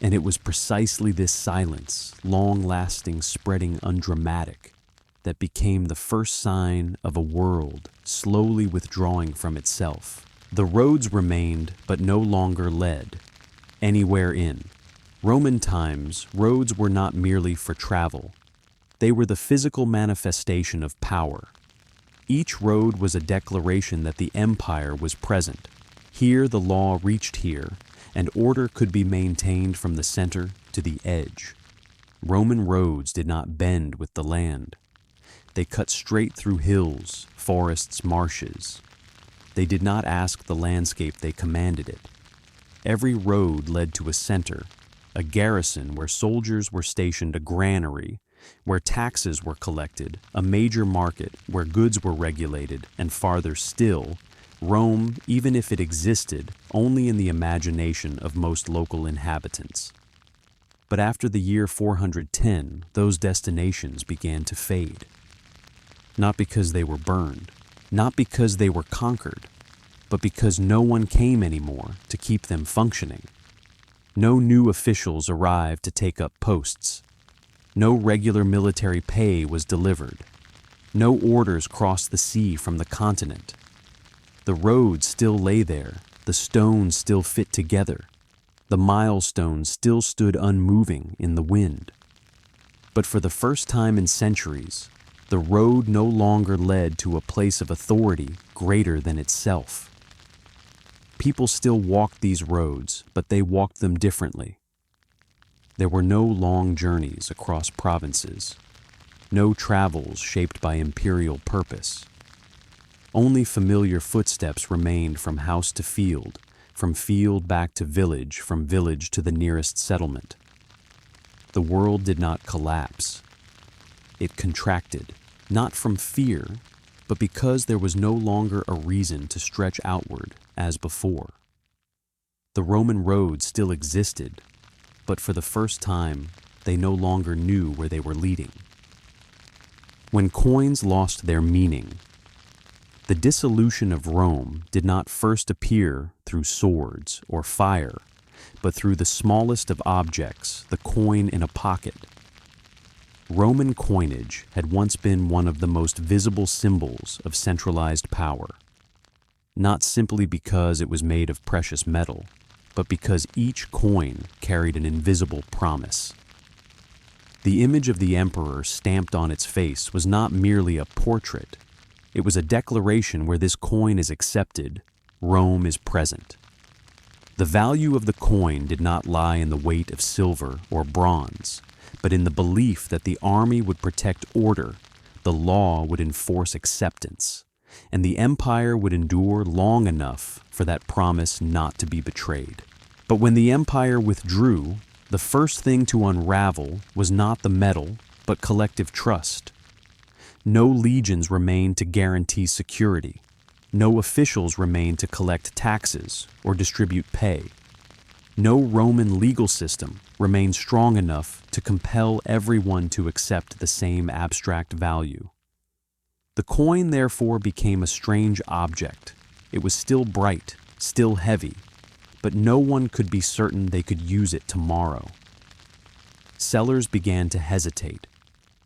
And it was precisely this silence, long-lasting, spreading, undramatic, that became the first sign of a world slowly withdrawing from itself. The roads remained, but no longer led anywhere in. Roman times, roads were not merely for travel. They were the physical manifestation of power. Each road was a declaration that the empire was present. Here the law reached here, and order could be maintained from the center to the edge. Roman roads did not bend with the land. They cut straight through hills, forests, marshes. They did not ask the landscape, they commanded it. Every road led to a center, a garrison where soldiers were stationed, a granary where taxes were collected, a major market where goods were regulated, and farther still, Rome, even if it existed, only in the imagination of most local inhabitants. But after the year 410, those destinations began to fade. Not because they were burned, not because they were conquered, but because no one came anymore to keep them functioning. No new officials arrived to take up posts. No regular military pay was delivered. No orders crossed the sea from the continent. The roads still lay there, the stones still fit together, the milestones still stood unmoving in the wind. But for the first time in centuries, the road no longer led to a place of authority greater than itself. People still walked these roads, but they walked them differently. There were no long journeys across provinces, no travels shaped by imperial purpose. Only familiar footsteps remained from house to field, from field back to village, from village to the nearest settlement. The world did not collapse. It contracted, not from fear, but because there was no longer a reason to stretch outward as before. The Roman road still existed, but for the first time, they no longer knew where they were leading. When coins lost their meaning, the dissolution of Rome did not first appear through swords or fire, but through the smallest of objects, the coin in a pocket. Roman coinage had once been one of the most visible symbols of centralized power, not simply because it was made of precious metal, but because each coin carried an invisible promise. The image of the emperor stamped on its face was not merely a portrait. It was a declaration: where this coin is accepted, Rome is present. The value of the coin did not lie in the weight of silver or bronze, but in the belief that the army would protect order, the law would enforce acceptance, and the empire would endure long enough for that promise not to be betrayed. But when the empire withdrew, the first thing to unravel was not the metal, but collective trust. No legions remained to guarantee security. No officials remained to collect taxes or distribute pay. No Roman legal system remained strong enough to compel everyone to accept the same abstract value. The coin therefore became a strange object. It was still bright, still heavy, but no one could be certain they could use it tomorrow. Sellers began to hesitate.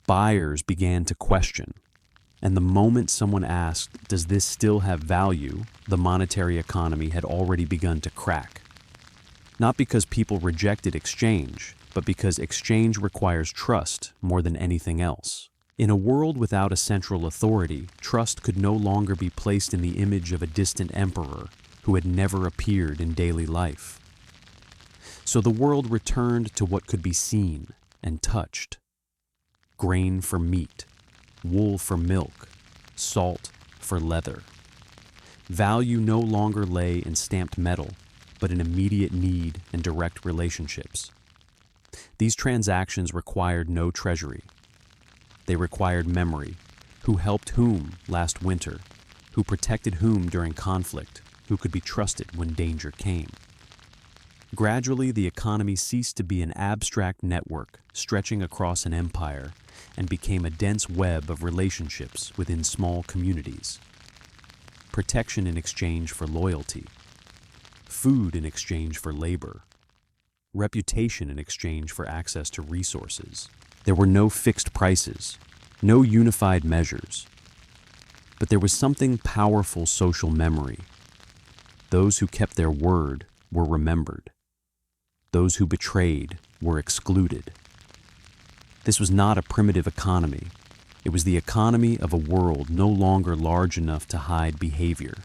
Buyers began to question. And the moment someone asked, "Does this still have value?" the monetary economy had already begun to crack. Not because people rejected exchange, but because exchange requires trust more than anything else. In a world without a central authority, trust could no longer be placed in the image of a distant emperor who had never appeared in daily life. So the world returned to what could be seen and touched. Grain for meat, wool for milk, salt for leather. Value no longer lay in stamped metal, but in immediate need and direct relationships. These transactions required no treasury. They required memory: who helped whom last winter, who protected whom during conflict, who could be trusted when danger came. Gradually, the economy ceased to be an abstract network stretching across an empire and became a dense web of relationships within small communities. Protection in exchange for loyalty, food in exchange for labor, reputation in exchange for access to resources. There were no fixed prices, no unified measures, but there was something powerful: social memory. Those who kept their word were remembered. Those who betrayed were excluded. This was not a primitive economy. It was the economy of a world no longer large enough to hide behavior.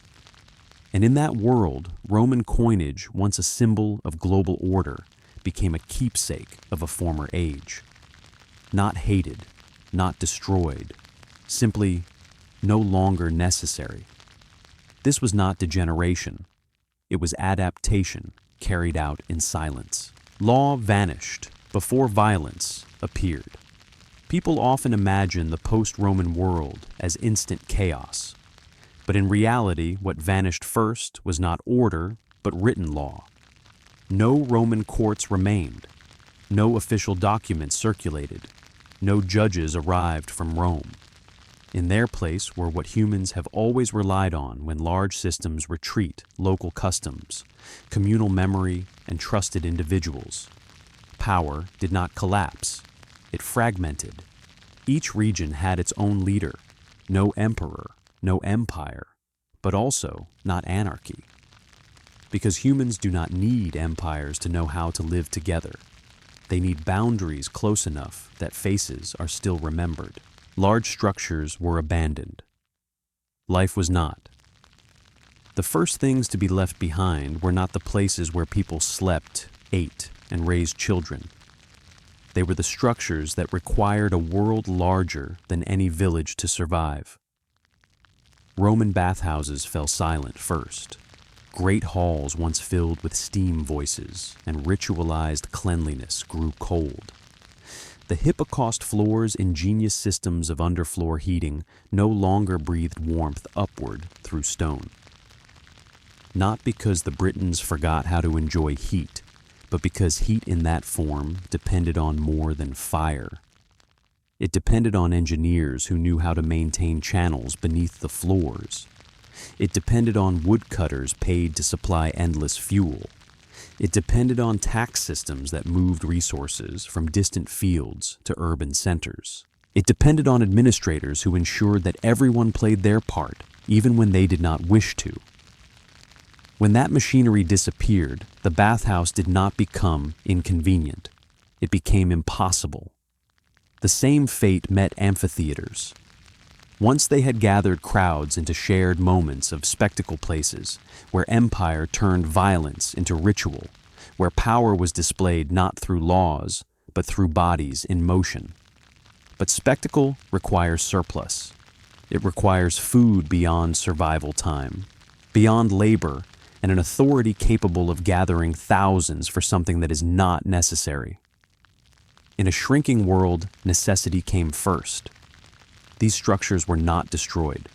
And in that world, Roman coinage, once a symbol of global order, became a keepsake of a former age. Not hated, not destroyed, simply no longer necessary. This was not degeneration. It was adaptation carried out in silence. Law vanished before violence appeared. People often imagine the post-Roman world as instant chaos. But in reality, what vanished first was not order, but written law. No Roman courts remained. No official documents circulated. No judges arrived from Rome. In their place were what humans have always relied on when large systems retreat: local customs, communal memory, and trusted individuals. Power did not collapse. It fragmented. Each region had its own leader. No emperor, no empire, but also not anarchy. Because humans do not need empires to know how to live together. They need boundaries close enough that faces are still remembered. Large structures were abandoned. Life was not. The first things to be left behind were not the places where people slept, ate, and raised children. They were the structures that required a world larger than any village to survive. Roman bathhouses fell silent first. Great halls once filled with steam voices and ritualized cleanliness grew cold. The Hippocaust floor's ingenious systems of underfloor heating no longer breathed warmth upward through stone. Not because the Britons forgot how to enjoy heat, but because heat in that form depended on more than fire. It depended on engineers who knew how to maintain channels beneath the floors. It depended on woodcutters paid to supply endless fuel. It depended on tax systems that moved resources from distant fields to urban centers. It depended on administrators who ensured that everyone played their part, even when they did not wish to. When that machinery disappeared, the bathhouse did not become inconvenient. It became impossible. The same fate met amphitheaters. Once they had gathered crowds into shared moments of spectacle places, where empire turned violence into ritual, where power was displayed not through laws, but through bodies in motion. But spectacle requires surplus. It requires food beyond survival time, beyond labor, and an authority capable of gathering thousands for something that is not necessary. In a shrinking world, necessity came first. These structures were not destroyed.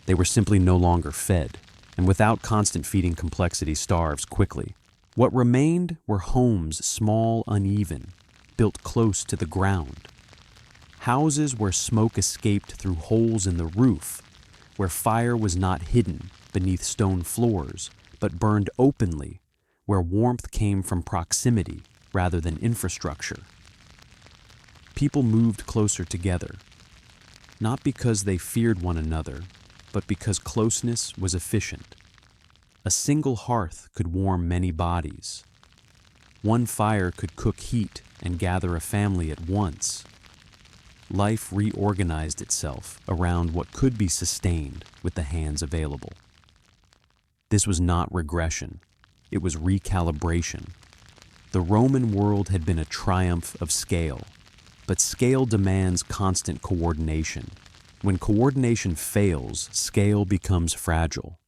They were simply no longer fed, and without constant feeding, complexity starves quickly. What remained were homes, small, uneven, built close to the ground. Houses where smoke escaped through holes in the roof, where fire was not hidden beneath stone floors, but burned openly, where warmth came from proximity rather than infrastructure. People moved closer together, not because they feared one another, but because closeness was efficient. A single hearth could warm many bodies. One fire could cook heat and gather a family at once. Life reorganized itself around what could be sustained with the hands available. This was not regression, it was recalibration. The Roman world had been a triumph of scale, but scale demands constant coordination. When coordination fails, scale becomes fragile.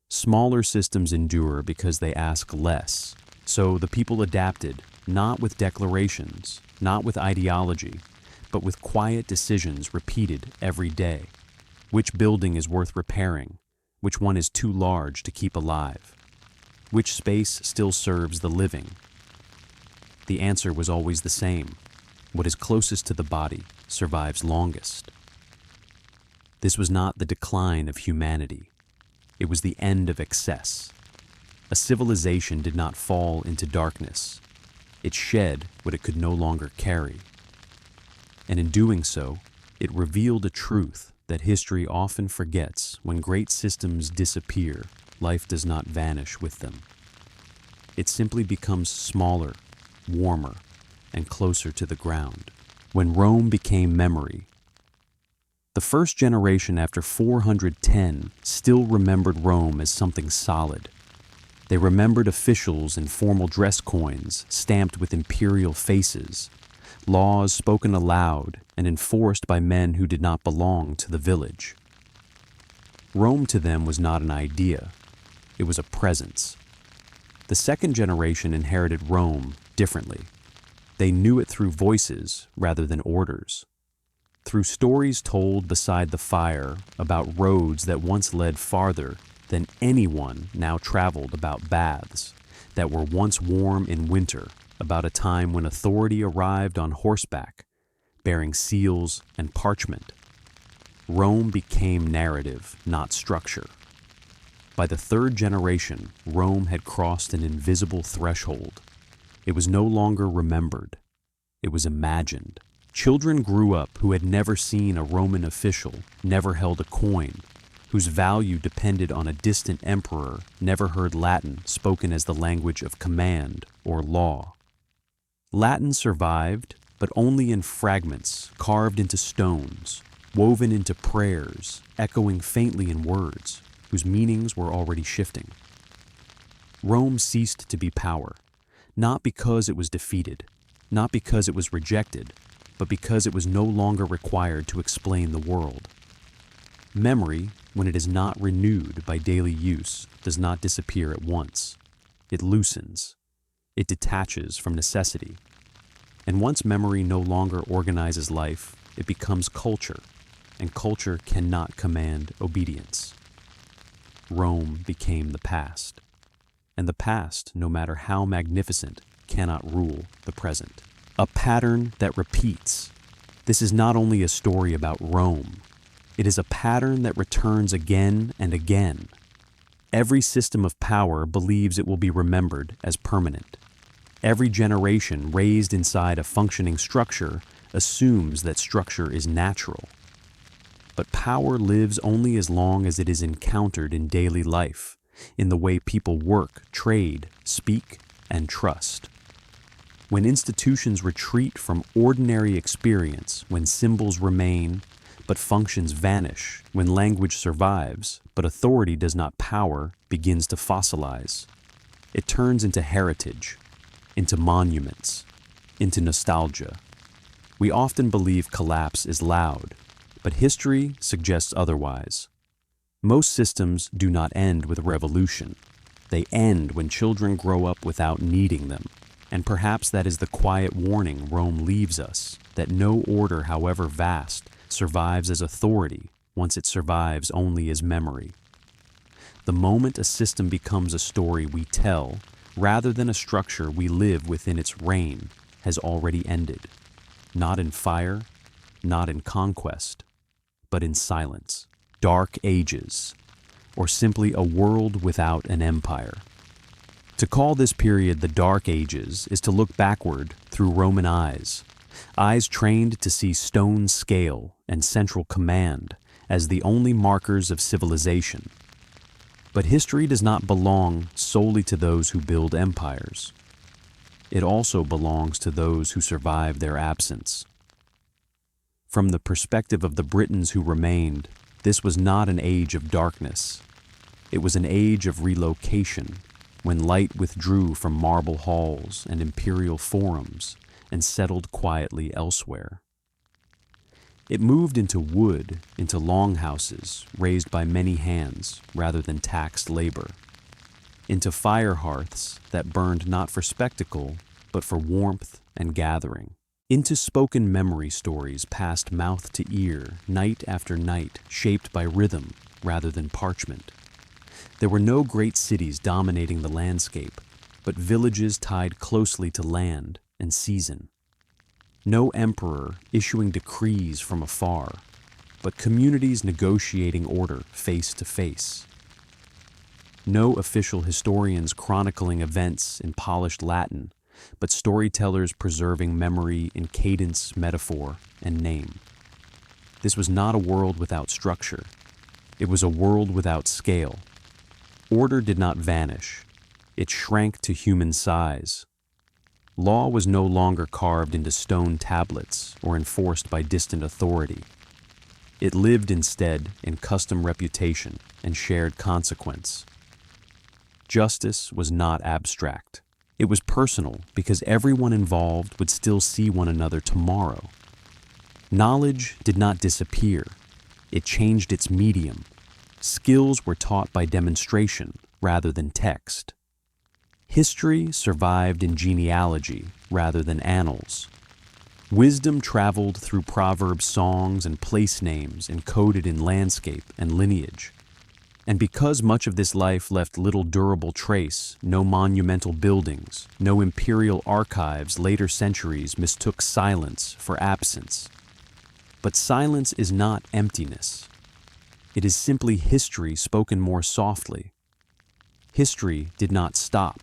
Smaller systems endure because they ask less. So the people adapted, not with declarations, not with ideology, but with quiet decisions repeated every day. Which building is worth repairing? Which one is too large to keep alive? Which space still serves the living? The answer was always the same. What is closest to the body survives longest. This was not the decline of humanity. It was the end of excess. A civilization did not fall into darkness. It shed what it could no longer carry. And in doing so, it revealed a truth that history often forgets. When great systems disappear, life does not vanish with them. It simply becomes smaller, warmer, and closer to the ground. When Rome became memory, the first generation after 410 still remembered Rome as something solid. They remembered officials in formal dress coins stamped with imperial faces, laws spoken aloud and enforced by men who did not belong to the village. Rome to them was not an idea, it was a presence. The second generation inherited Rome differently. They knew it through voices rather than orders, through stories told beside the fire about roads that once led farther than anyone now traveled, about baths that were once warm in winter, about a time when authority arrived on horseback, bearing seals and parchment. Rome became narrative, not structure. By the third generation, Rome had crossed an invisible threshold. It was no longer remembered. It was imagined. Children grew up who had never seen a Roman official, never held a coin, whose value depended on a distant emperor, never heard Latin spoken as the language of command or law. Latin survived, but only in fragments carved into stones, woven into prayers, echoing faintly in words, whose meanings were already shifting. Rome ceased to be power, not because it was defeated, not because it was rejected, but because it was no longer required to explain the world. Memory, when it is not renewed by daily use, does not disappear at once. It loosens. It detaches from necessity. And once memory no longer organizes life, it becomes culture, and culture cannot command obedience. Rome became the past, and the past, no matter how magnificent, cannot rule the present. A pattern that repeats. This is not only a story about Rome, it is a pattern that returns again and again. Every system of power believes it will be remembered as permanent. Every generation raised inside a functioning structure assumes that structure is natural. But power lives only as long as it is encountered in daily life, in the way people work, trade, speak, and trust. When institutions retreat from ordinary experience, when symbols remain, but functions vanish, when language survives, but authority does not power, begins to fossilize. It turns into heritage, into monuments, into nostalgia. We often believe collapse is loud, but history suggests otherwise. Most systems do not end with a revolution. They end when children grow up without needing them. And perhaps that is the quiet warning Rome leaves us, that no order, however vast, survives as authority once it survives only as memory. The moment a system becomes a story we tell, rather than a structure we live within its reign, has already ended. Not in fire, not in conquest, but in silence. Dark ages, or simply a world without an empire. To call this period the Dark Ages is to look backward through Roman eyes trained to see stone scale and central command as the only markers of civilization. But history does not belong solely to those who build empires. It also belongs to those who survive their absence. From the perspective of the Britons who remained, this was not an age of darkness. It was an age of relocation, when light withdrew from marble halls and imperial forums and settled quietly elsewhere. It moved into wood, into longhouses raised by many hands rather than taxed labor, into fire hearths that burned not for spectacle, but for warmth and gathering, into spoken memory stories passed mouth to ear, night after night, shaped by rhythm rather than parchment. There were no great cities dominating the landscape, but villages tied closely to land and season. No emperor issuing decrees from afar, but communities negotiating order face to face. No official historians chronicling events in polished Latin, but storytellers preserving memory in cadence, metaphor, and name. This was not a world without structure. It was a world without scale. Order did not vanish. It shrank to human size. Law was no longer carved into stone tablets or enforced by distant authority. It lived instead in custom reputation and shared consequence. Justice was not abstract. It was personal because everyone involved would still see one another tomorrow. Knowledge did not disappear. It changed its medium. Skills were taught by demonstration rather than text. History survived in genealogy rather than annals. Wisdom traveled through proverbs, songs, and place names encoded in landscape and lineage. And because much of this life left little durable trace, no monumental buildings, no imperial archives, later centuries mistook silence for absence. But silence is not emptiness. It is simply history spoken more softly. History did not stop.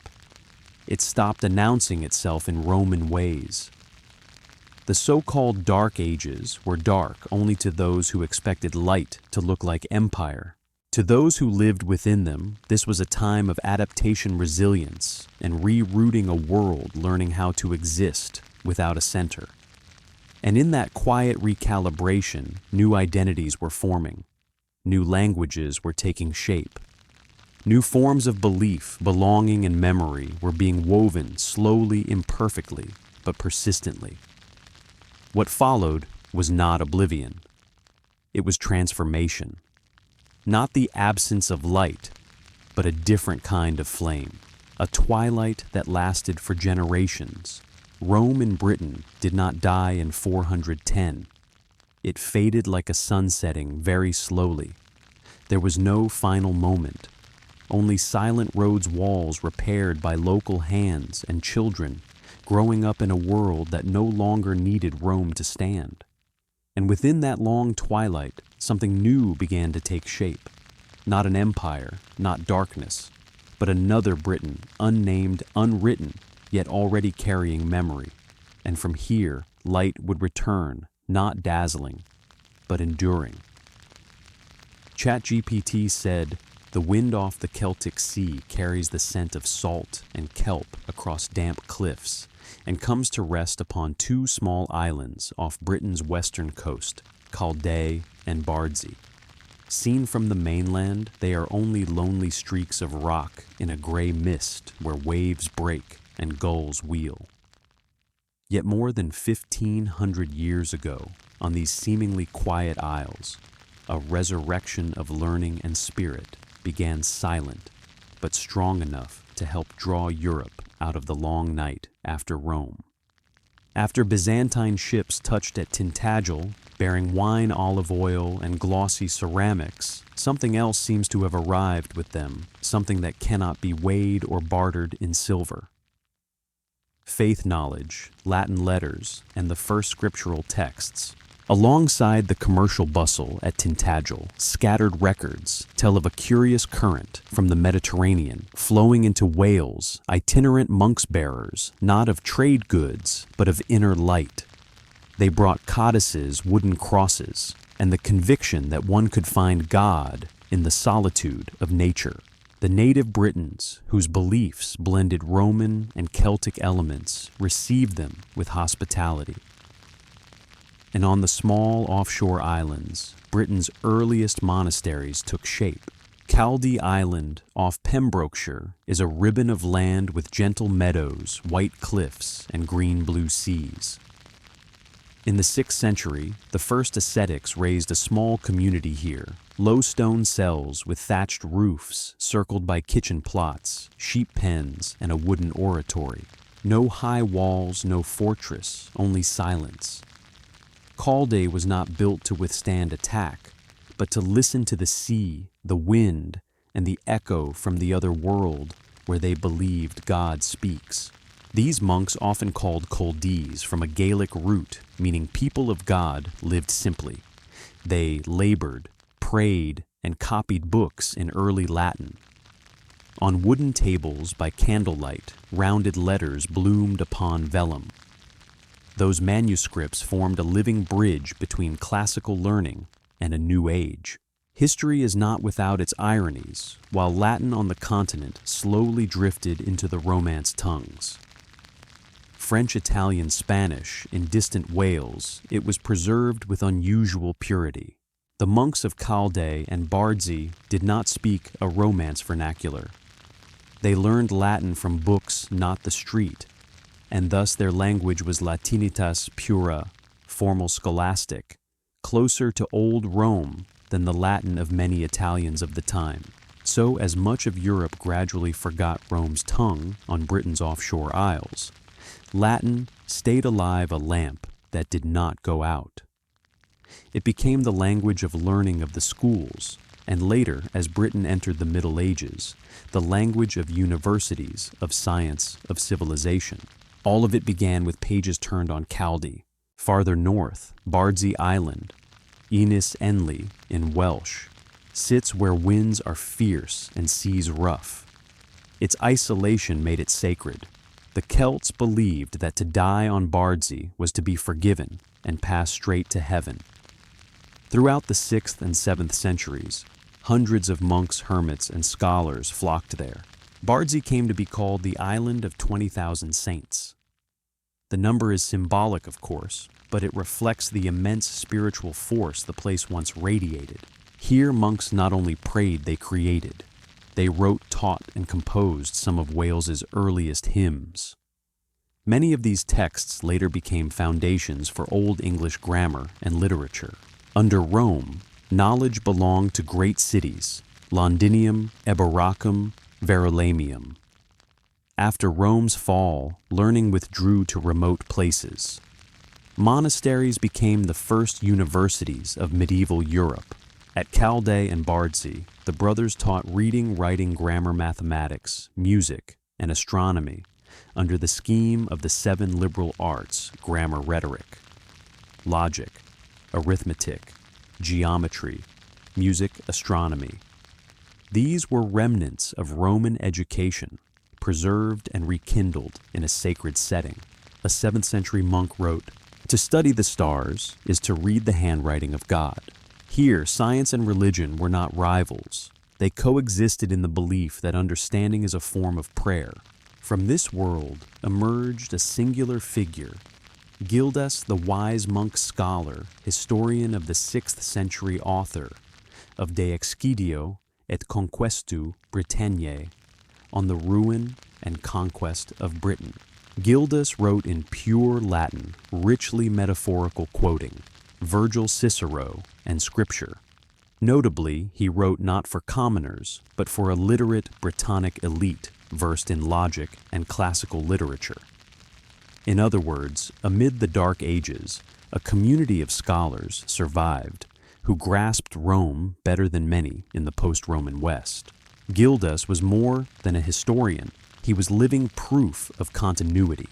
It stopped announcing itself in Roman ways. The so-called Dark Ages were dark only to those who expected light to look like empire. To those who lived within them, this was a time of adaptation resilience and rerouting a world learning how to exist without a center. And in that quiet recalibration, new identities were forming. New languages were taking shape. New forms of belief, belonging, and memory were being woven slowly, imperfectly, but persistently. What followed was not oblivion. It was transformation. Not the absence of light, but a different kind of flame. A twilight that lasted for generations. Rome and Britain did not die in 410. It faded like a sun setting very slowly. There was no final moment. Only silent roads' walls repaired by local hands and children growing up in a world that no longer needed Rome to stand. And within that long twilight, something new began to take shape. Not an empire, not darkness, but another Britain, unnamed, unwritten, yet already carrying memory. And from here, light would return, not dazzling, but enduring. ChatGPT said, "The wind off the Celtic Sea carries the scent of salt and kelp across damp cliffs and comes to rest upon two small islands off Britain's western coast, Calais and Bardsey. Seen from the mainland, they are only lonely streaks of rock in a gray mist where waves break and gulls wheel." Yet more than 1,500 years ago, on these seemingly quiet isles, a resurrection of learning and spirit began, silent, but strong enough to help draw Europe out of the long night after Rome. After Byzantine ships touched at Tintagel, bearing wine, olive oil, and glossy ceramics, something else seems to have arrived with them, something that cannot be weighed or bartered in silver. Faith knowledge, Latin letters, and the first scriptural texts. Alongside the commercial bustle at Tintagel, scattered records tell of a curious current from the Mediterranean flowing into Wales, itinerant monks bearers, not of trade goods, but of inner light. They brought codices, wooden crosses, and the conviction that one could find God in the solitude of nature. The native Britons, whose beliefs blended Roman and Celtic elements, received them with hospitality. And on the small offshore islands, Britain's earliest monasteries took shape. Caldey Island off Pembrokeshire is a ribbon of land with gentle meadows, white cliffs, and green-blue seas. In the 6th century, the first ascetics raised a small community here, low stone cells with thatched roofs circled by kitchen plots, sheep pens, and a wooden oratory. No high walls, no fortress, only silence. Calday was not built to withstand attack, but to listen to the sea, the wind, and the echo from the other world where they believed God speaks. These monks, often called Coldees, from a Gaelic root meaning people of God, lived simply. They labored, prayed, and copied books in early Latin. On wooden tables by candlelight, rounded letters bloomed upon vellum. Those manuscripts formed a living bridge between classical learning and a new age. History is not without its ironies, while Latin on the continent slowly drifted into the Romance tongues. French, Italian, Spanish, in distant Wales, it was preserved with unusual purity. The monks of Calais and Bardsey did not speak a Romance vernacular. They learned Latin from books, not the street, and thus their language was Latinitas pura, formal scholastic, closer to old Rome than the Latin of many Italians of the time. So, as much of Europe gradually forgot Rome's tongue on Britain's offshore isles, Latin stayed alive, a lamp that did not go out. It became the language of learning of the schools, and later, as Britain entered the Middle Ages, the language of universities, of science, of civilization. All of it began with pages turned on Caldey. Farther north, Bardsey Island, Ynys Enlli in Welsh, sits where winds are fierce and seas rough. Its isolation made it sacred. The Celts believed that to die on Bardsey was to be forgiven and pass straight to heaven. Throughout the 6th and 7th centuries, hundreds of monks, hermits, and scholars flocked there. Bardsey came to be called the Island of 20,000 Saints. The number is symbolic, of course, but it reflects the immense spiritual force the place once radiated. Here, monks not only prayed, they created. They wrote, taught, and composed some of Wales's earliest hymns. Many of these texts later became foundations for Old English grammar and literature. Under Rome, knowledge belonged to great cities, Londinium, Eboracum, Verulamium. After Rome's fall, learning withdrew to remote places. Monasteries became the first universities of medieval Europe. At Calde and Bardsey, the brothers taught reading, writing, grammar, mathematics, music, and astronomy under the scheme of the 7 liberal arts: grammar, rhetoric, logic, arithmetic, geometry, music, astronomy. These were remnants of Roman education, preserved and rekindled in a sacred setting. A 7th century monk wrote, "To study the stars is to read the handwriting of God." Here, science and religion were not rivals. They coexisted in the belief that understanding is a form of prayer. From this world emerged a singular figure, Gildas, the wise monk scholar, historian of the 6th century, author of De Excidio et Conquestu Britanniae, on the ruin and conquest of Britain. Gildas wrote in pure Latin, richly metaphorical, quoting Virgil, Cicero, and Scripture. Notably, he wrote not for commoners, but for a literate Britannic elite versed in logic and classical literature. In other words, amid the Dark Ages, a community of scholars survived who grasped Rome better than many in the post-Roman West. Gildas was more than a historian. He was living proof of continuity.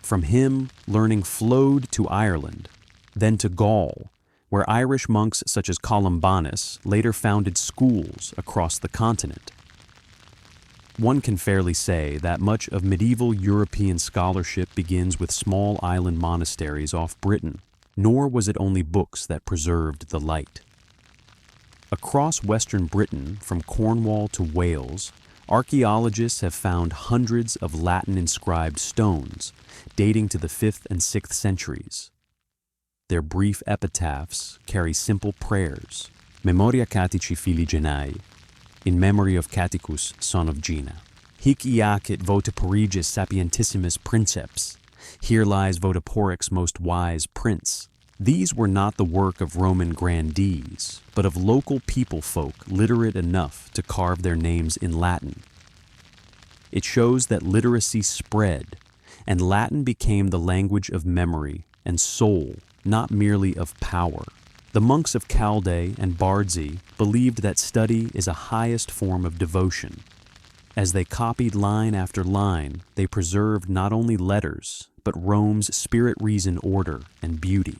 From him, learning flowed to Ireland, then to Gaul, where Irish monks such as Columbanus later founded schools across the continent. One can fairly say that much of medieval European scholarship begins with small island monasteries off Britain, nor was it only books that preserved the light. Across western Britain, from Cornwall to Wales, archaeologists have found hundreds of Latin-inscribed stones dating to the 5th and 6th centuries. Their brief epitaphs carry simple prayers, Memoria Catici fili Genai, in memory of Caticus, son of Gina. Hic iacit Votiporigis sapientissimus princeps. Here lies Votiporic's most wise prince. These were not the work of Roman grandees, but of local people folk literate enough to carve their names in Latin. It shows that literacy spread, and Latin became the language of memory and soul, not merely of power. The monks of Calde and Bardsey believed that study is a highest form of devotion. As they copied line after line, they preserved not only letters, but Rome's spirit-reason order and beauty.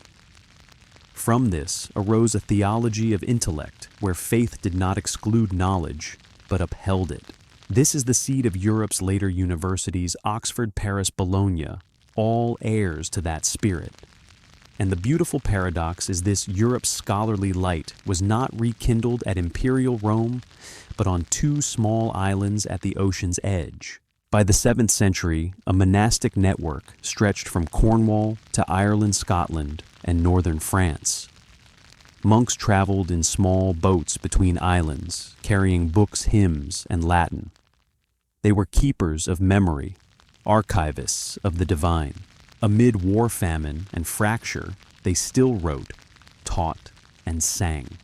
From this arose a theology of intellect, where faith did not exclude knowledge, but upheld it. This is the seed of Europe's later universities, Oxford, Paris, Bologna, all heirs to that spirit. And the beautiful paradox is this: Europe's scholarly light was not rekindled at imperial Rome, but on 2 small islands at the ocean's edge. By the 7th century, a monastic network stretched from Cornwall to Ireland, Scotland, and northern France. Monks traveled in small boats between islands, carrying books, hymns, and Latin. They were keepers of memory, archivists of the divine. Amid war, famine, and fracture, they still wrote, taught, and sang.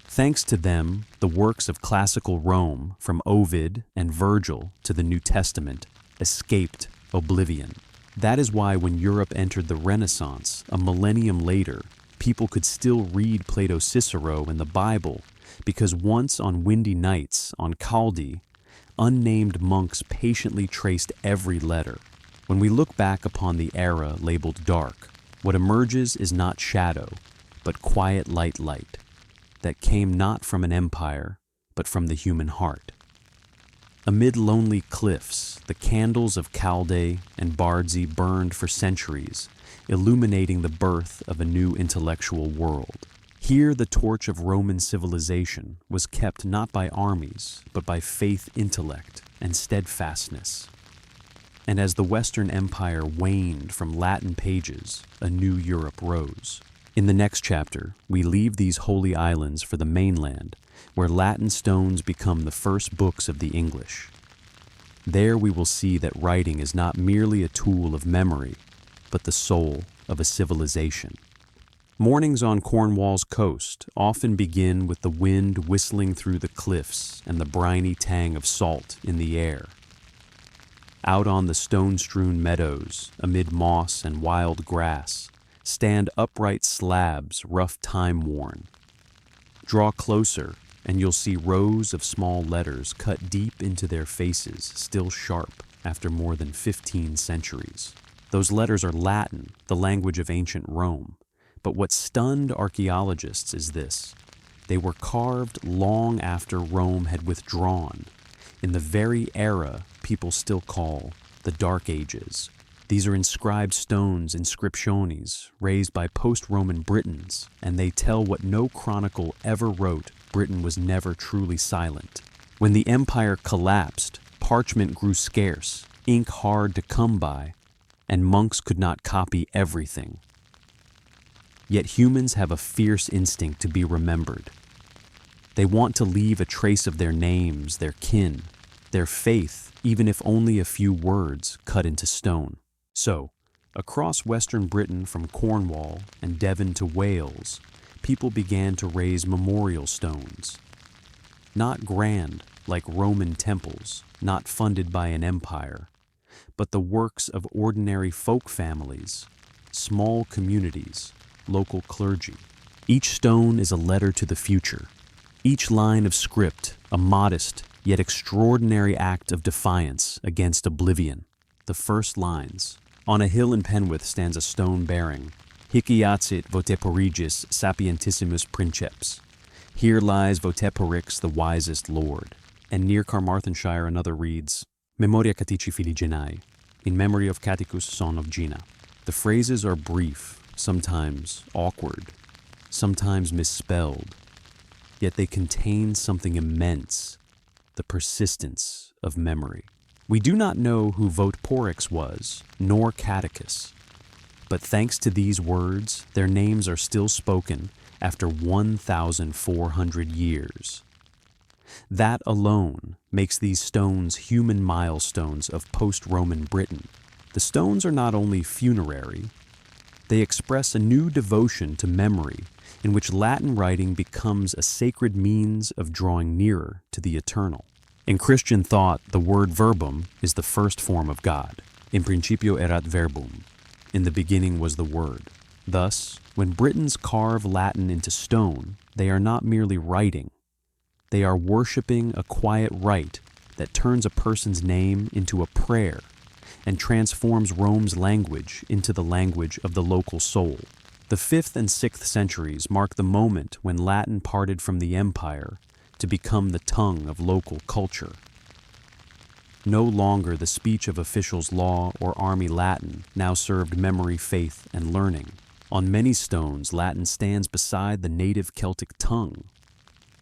Thanks to them, the works of classical Rome, from Ovid and Virgil to the New Testament, escaped oblivion. That is why when Europe entered the Renaissance, a millennium later, people could still read Plato's Cicero and the Bible, because once on windy nights on Calde, unnamed monks patiently traced every letter. When we look back upon the era labeled dark, what emerges is not shadow, but quiet light that came not from an empire, but from the human heart. Amid lonely cliffs, the candles of Calde and Bardsey burned for centuries, illuminating the birth of a new intellectual world. Here the torch of Roman civilization was kept not by armies, but by faith, intellect, and steadfastness. And as the Western Empire waned from Latin pages, a new Europe rose. In the next chapter, we leave these holy islands for the mainland where Latin stones become the first books of the English. There we will see that writing is not merely a tool of memory, but the soul of a civilization. Mornings on Cornwall's coast often begin with the wind whistling through the cliffs and the briny tang of salt in the air. Out on the stone-strewn meadows, amid moss and wild grass, stand upright slabs rough time-worn. Draw closer, and you'll see rows of small letters cut deep into their faces, still sharp after more than 15 centuries. Those letters are Latin, the language of ancient Rome. But what stunned archaeologists is this: they were carved long after Rome had withdrawn, in the very era people still call the Dark Ages. These are inscribed stones, inscriptiones, raised by post-Roman Britons, and they tell what no chronicle ever wrote: Britain was never truly silent. When the empire collapsed, parchment grew scarce, ink hard to come by, and monks could not copy everything. Yet humans have a fierce instinct to be remembered. They want to leave a trace of their names, their kin, their faith, even if only a few words cut into stone. So, across Western Britain from Cornwall and Devon to Wales, people began to raise memorial stones. Not grand, like Roman temples, not funded by an empire, but the works of ordinary folk families, small communities, local clergy. Each stone is a letter to the future. Each line of script, a modest yet extraordinary act of defiance against oblivion. The first lines. On a hill in Penwith stands a stone bearing, Hic iacit Voteporigis sapientissimus princeps. Here lies Voteporix, the wisest lord. And near Carmarthenshire another reads, Memoria Catici fili Genai, in memory of Caticus, son of Gina. The phrases are brief, sometimes awkward, sometimes misspelled, yet they contain something immense, the persistence of memory. We do not know who Voteporix was, nor Caticus, but thanks to these words, their names are still spoken after 1,400 years. That alone makes these stones human milestones of post-Roman Britain. The stones are not only funerary, they express a new devotion to memory in which Latin writing becomes a sacred means of drawing nearer to the eternal. In Christian thought, the word verbum is the first form of God. In principio erat verbum. In the beginning was the Word. Thus, when Britons carve Latin into stone, they are not merely writing. They are worshiping a quiet rite that turns a person's name into a prayer and transforms Rome's language into the language of the local soul. The 5th and 6th centuries mark the moment when Latin parted from the empire to become the tongue of local culture. No longer the speech of officials' law or army Latin now served memory, faith, and learning. On many stones, Latin stands beside the native Celtic tongue.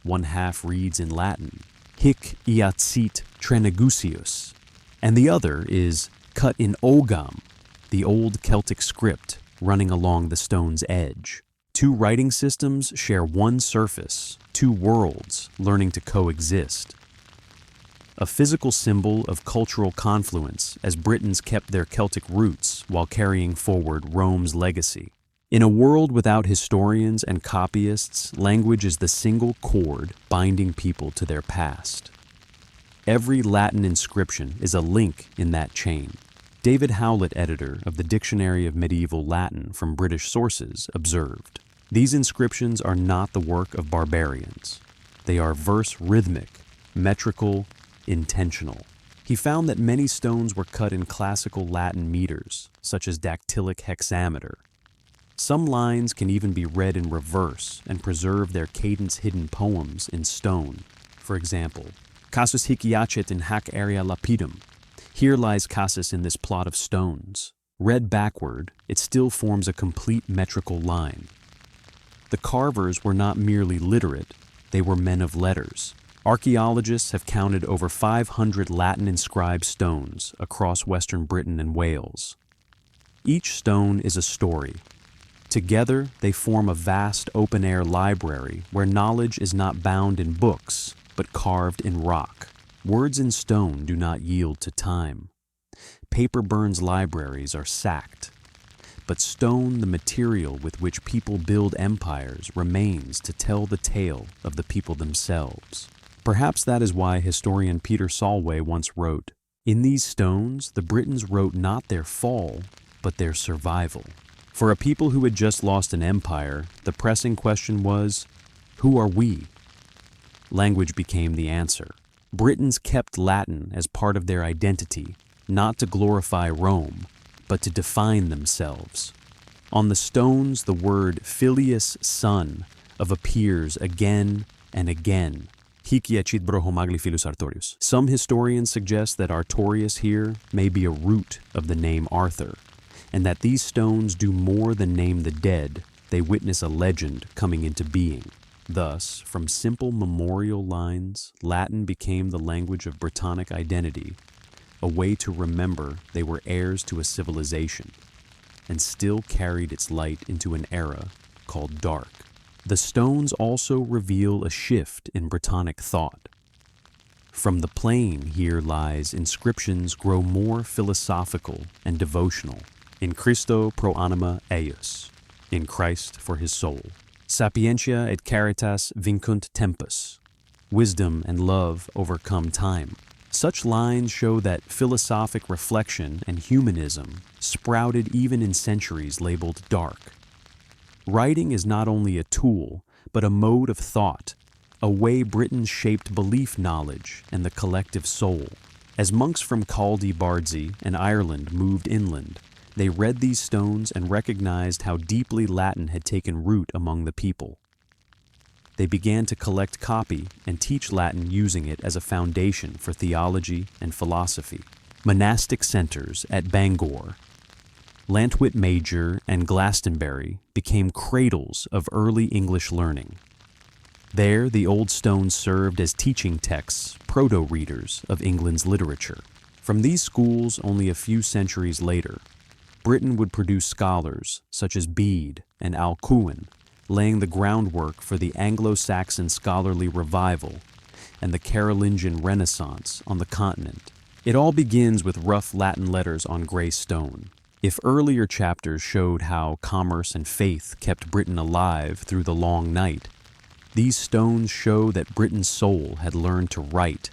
One half reads in Latin, Hic iacit Trenegusius, and the other is cut in Ogam, the old Celtic script running along the stone's edge. Two writing systems share one surface, two worlds learning to coexist. A physical symbol of cultural confluence as Britons kept their Celtic roots while carrying forward Rome's legacy. In a world without historians and copyists, language is the single cord binding people to their past. Every Latin inscription is a link in that chain. David Howlett, editor of the Dictionary of Medieval Latin from British sources, observed, "These inscriptions are not the work of barbarians. They are verse rhythmic, metrical, intentional." He found that many stones were cut in classical Latin meters, such as dactylic hexameter. Some lines can even be read in reverse and preserve their cadence-hidden poems in stone. For example, Casus hic iacet in hac area lapidum. Here lies Casus in this plot of stones. Read backward, it still forms a complete metrical line. The carvers were not merely literate, they were men of letters. Archaeologists have counted over 500 Latin-inscribed stones across Western Britain and Wales. Each stone is a story. Together, they form a vast open-air library where knowledge is not bound in books, but carved in rock. Words in stone do not yield to time. Paper burns libraries are sacked, but stone, the material with which people build empires, remains to tell the tale of the people themselves. Perhaps that is why historian Peter Solway once wrote, "In these stones, the Britons wrote not their fall, but their survival." For a people who had just lost an empire, the pressing question was, who are we? Language became the answer. Britons kept Latin as part of their identity, not to glorify Rome, but to define themselves. On the stones, the word filius son appears again and again. Hic iacit brohomagli filus Artorius. Some historians suggest that Artorius here may be a root of the name Arthur, and that these stones do more than name the dead, they witness a legend coming into being. Thus, from simple memorial lines, Latin became the language of Brittonic identity, a way to remember they were heirs to a civilization, and still carried its light into an era called dark. The stones also reveal a shift in Brittonic thought. From the plain here lies inscriptions grow more philosophical and devotional. In Christo pro anima eius, in Christ for his soul. Sapientia et caritas vincunt tempus. Wisdom and love overcome time. Such lines show that philosophic reflection and humanism sprouted even in centuries labeled dark. Writing is not only a tool, but a mode of thought, a way Britons shaped belief knowledge and the collective soul. As monks from Caldy Bardsey and Ireland moved inland, they read these stones and recognized how deeply Latin had taken root among the people. They began to collect copy and teach Latin using it as a foundation for theology and philosophy. Monastic centers at Bangor, Llantwit Major, and Glastonbury became cradles of early English learning. There, the old stones served as teaching texts, proto-readers of England's literature. From these schools, only a few centuries later, Britain would produce scholars such as Bede and Alcuin, laying the groundwork for the Anglo-Saxon scholarly revival and the Carolingian Renaissance on the continent. It all begins with rough Latin letters on gray stone. If earlier chapters showed how commerce and faith kept Britain alive through the long night, these stones show that Britain's soul had learned to write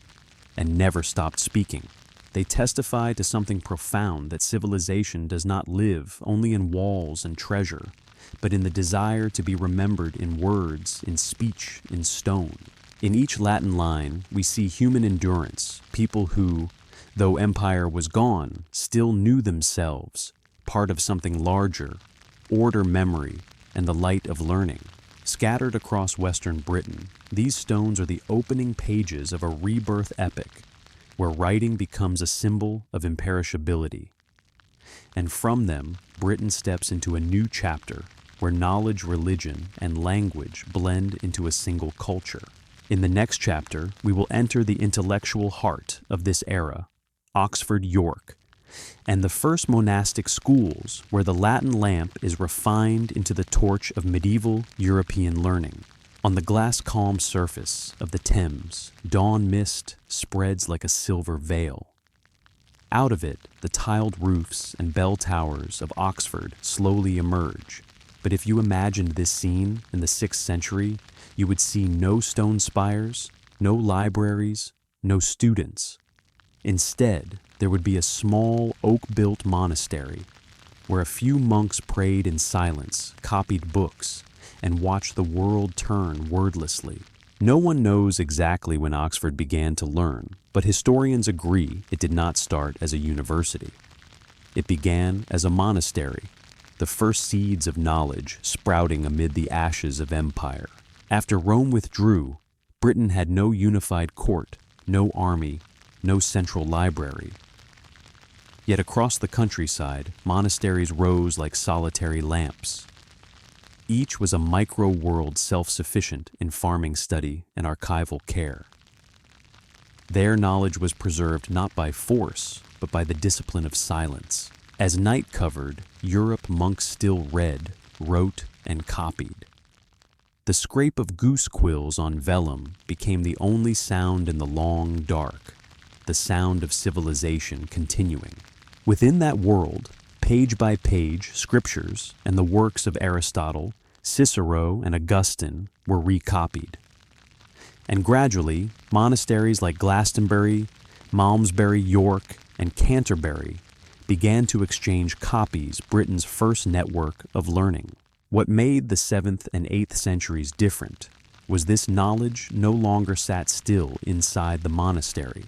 and never stopped speaking. They testify to something profound, that civilization does not live only in walls and treasure, but in the desire to be remembered in words, in speech, in stone. In each Latin line, we see human endurance, people who, though empire was gone, still knew themselves, part of something larger, order, memory, and the light of learning. Scattered across Western Britain, these stones are the opening pages of a rebirth epic, where writing becomes a symbol of imperishability. And from them, Britain steps into a new chapter where knowledge, religion, and language blend into a single culture. In the next chapter, we will enter the intellectual heart of this era, Oxford, York, and the first monastic schools where the Latin lamp is refined into the torch of medieval European learning. On the glass-calm surface of the Thames, dawn mist spreads like a silver veil. Out of it, the tiled roofs and bell towers of Oxford slowly emerge. But if you imagined this scene in the 6th century, you would see no stone spires, no libraries, no students. Instead, there would be a small oak-built monastery where a few monks prayed in silence, copied books, and watched the world turn wordlessly. No one knows exactly when Oxford began to learn, but historians agree it did not start as a university. It began as a monastery, the first seeds of knowledge sprouting amid the ashes of empire. After Rome withdrew, Britain had no unified court, no army, no central library. Yet across the countryside, monasteries rose like solitary lamps. Each was a micro-world self-sufficient in farming study and archival care. Their knowledge was preserved not by force, but by the discipline of silence. As night covered, Europe monks still read, wrote, and copied. The scrape of goose quills on vellum became the only sound in the long dark, the sound of civilization continuing. Within that world, page by page, scriptures and the works of Aristotle, Cicero, and Augustine were recopied. And gradually, monasteries like Glastonbury, Malmesbury, York, and Canterbury began to exchange copies, Britain's first network of learning. What made the 7th and 8th centuries different was this knowledge no longer sat still inside the monastery.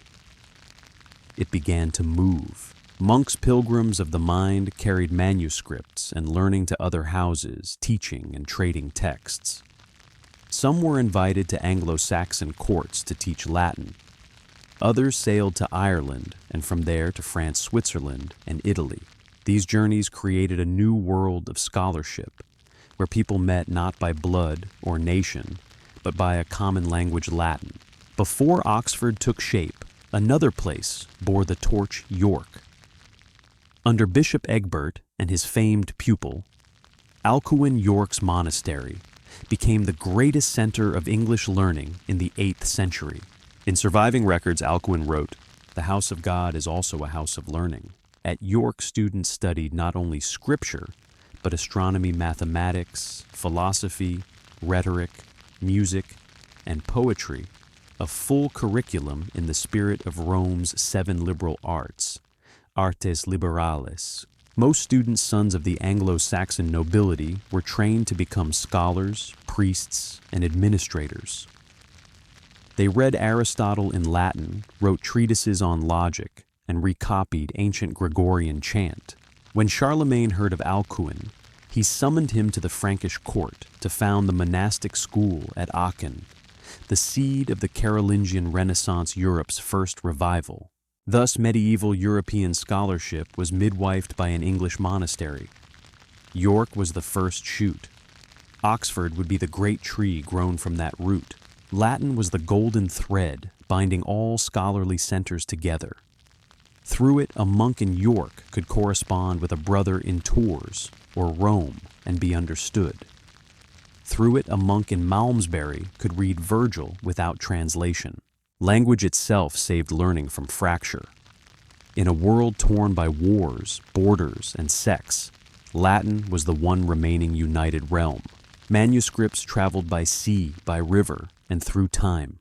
It began to move. Monks pilgrims of the mind carried manuscripts and learning to other houses, teaching and trading texts. Some were invited to Anglo-Saxon courts to teach Latin. Others sailed to Ireland and from there to France, Switzerland, and Italy. These journeys created a new world of scholarship, where people met not by blood or nation, but by a common language, Latin. Before Oxford took shape, another place bore the torch, York. Under Bishop Egbert and his famed pupil, Alcuin York's monastery became the greatest center of English learning in the 8th century. In surviving records, Alcuin wrote, "The house of God is also a house of learning." At York, students studied not only scripture, but astronomy, mathematics, philosophy, rhetoric, music, and poetry, a full curriculum in the spirit of Rome's 7 liberal arts, artes liberales. Most students, sons of the Anglo-Saxon nobility, were trained to become scholars, priests, and administrators. They read Aristotle in Latin, wrote treatises on logic, and recopied ancient Gregorian chant. When Charlemagne heard of Alcuin, he summoned him to the Frankish court to found the monastic school at Aachen, the seed of the Carolingian Renaissance Europe's first revival. Thus, medieval European scholarship was midwifed by an English monastery. York was the first shoot. Oxford would be the great tree grown from that root. Latin was the golden thread binding all scholarly centers together. Through it, a monk in York could correspond with a brother in Tours or Rome and be understood. Through it, a monk in Malmesbury could read Virgil without translation. Language itself saved learning from fracture. In a world torn by wars, borders, and sects, Latin was the one remaining united realm. Manuscripts traveled by sea, by river, and through time.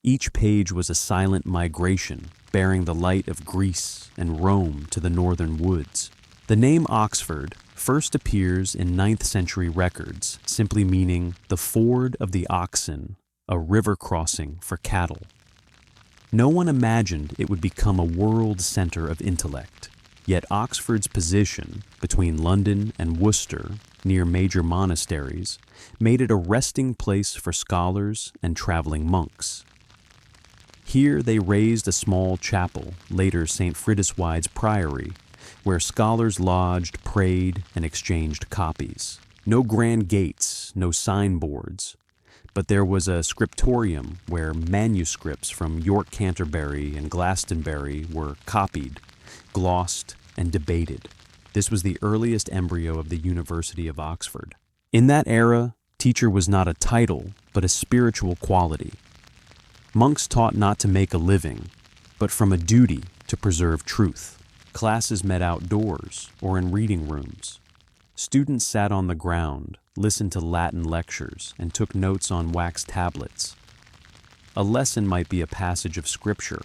Each page was a silent migration, bearing the light of Greece and Rome to the northern woods. The name Oxford first appears in 9th century records, simply meaning the ford of the oxen, a river crossing for cattle. No one imagined it would become a world center of intellect, yet Oxford's position between London and Worcester, near major monasteries, made it a resting place for scholars and traveling monks. Here they raised a small chapel, later St. Frideswide's Priory, where scholars lodged, prayed, and exchanged copies. No grand gates, no signboards, but there was a scriptorium where manuscripts from York, Canterbury, and Glastonbury were copied, glossed, and debated. This was the earliest embryo of the University of Oxford. In that era, teacher was not a title, but a spiritual quality. Monks taught not to make a living, but from a duty to preserve truth. Classes met outdoors or in reading rooms. Students sat on the ground, listened to Latin lectures, and took notes on wax tablets. A lesson might be a passage of scripture,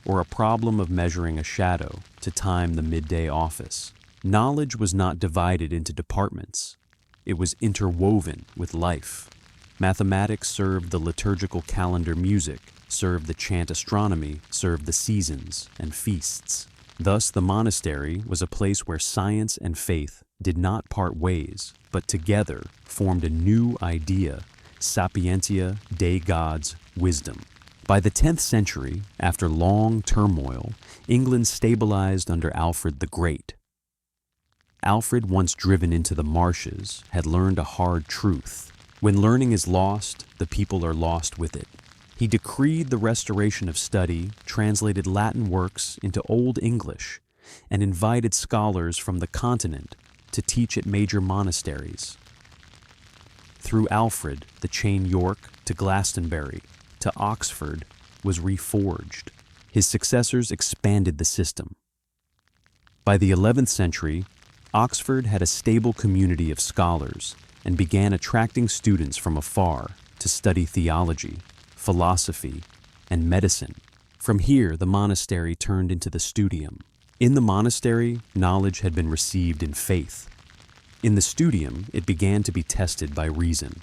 or a problem of measuring a shadow to time the midday office. Knowledge was not divided into departments. It was interwoven with life. Mathematics served the liturgical calendar, music served the chant, astronomy served the seasons and feasts. Thus, the monastery was a place where science and faith did not part ways, but together formed a new idea, sapientia Dei Gods, wisdom. By the 10th century, after long turmoil, England stabilized under Alfred the Great. Alfred, once driven into the marshes, had learned a hard truth. When learning is lost, the people are lost with it. He decreed the restoration of study, translated Latin works into Old English, and invited scholars from the continent to teach at major monasteries. Through Alfred, the chain York to Glastonbury to Oxford was reforged. His successors expanded the system. By the 11th century, Oxford had a stable community of scholars and began attracting students from afar to study theology, philosophy, and medicine. From here, the monastery turned into the studium. In the monastery, knowledge had been received in faith. In the studium, it began to be tested by reason.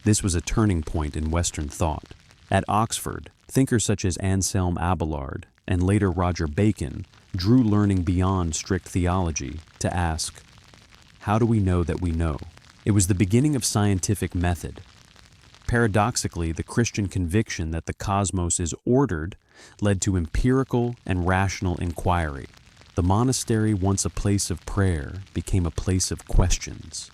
This was a turning point in Western thought. At Oxford, thinkers such as Anselm Abelard and later Roger Bacon drew learning beyond strict theology to ask, how do we know that we know? It was the beginning of scientific method. Paradoxically, the Christian conviction that the cosmos is ordered led to empirical and rational inquiry. The monastery, once a place of prayer, became a place of questions.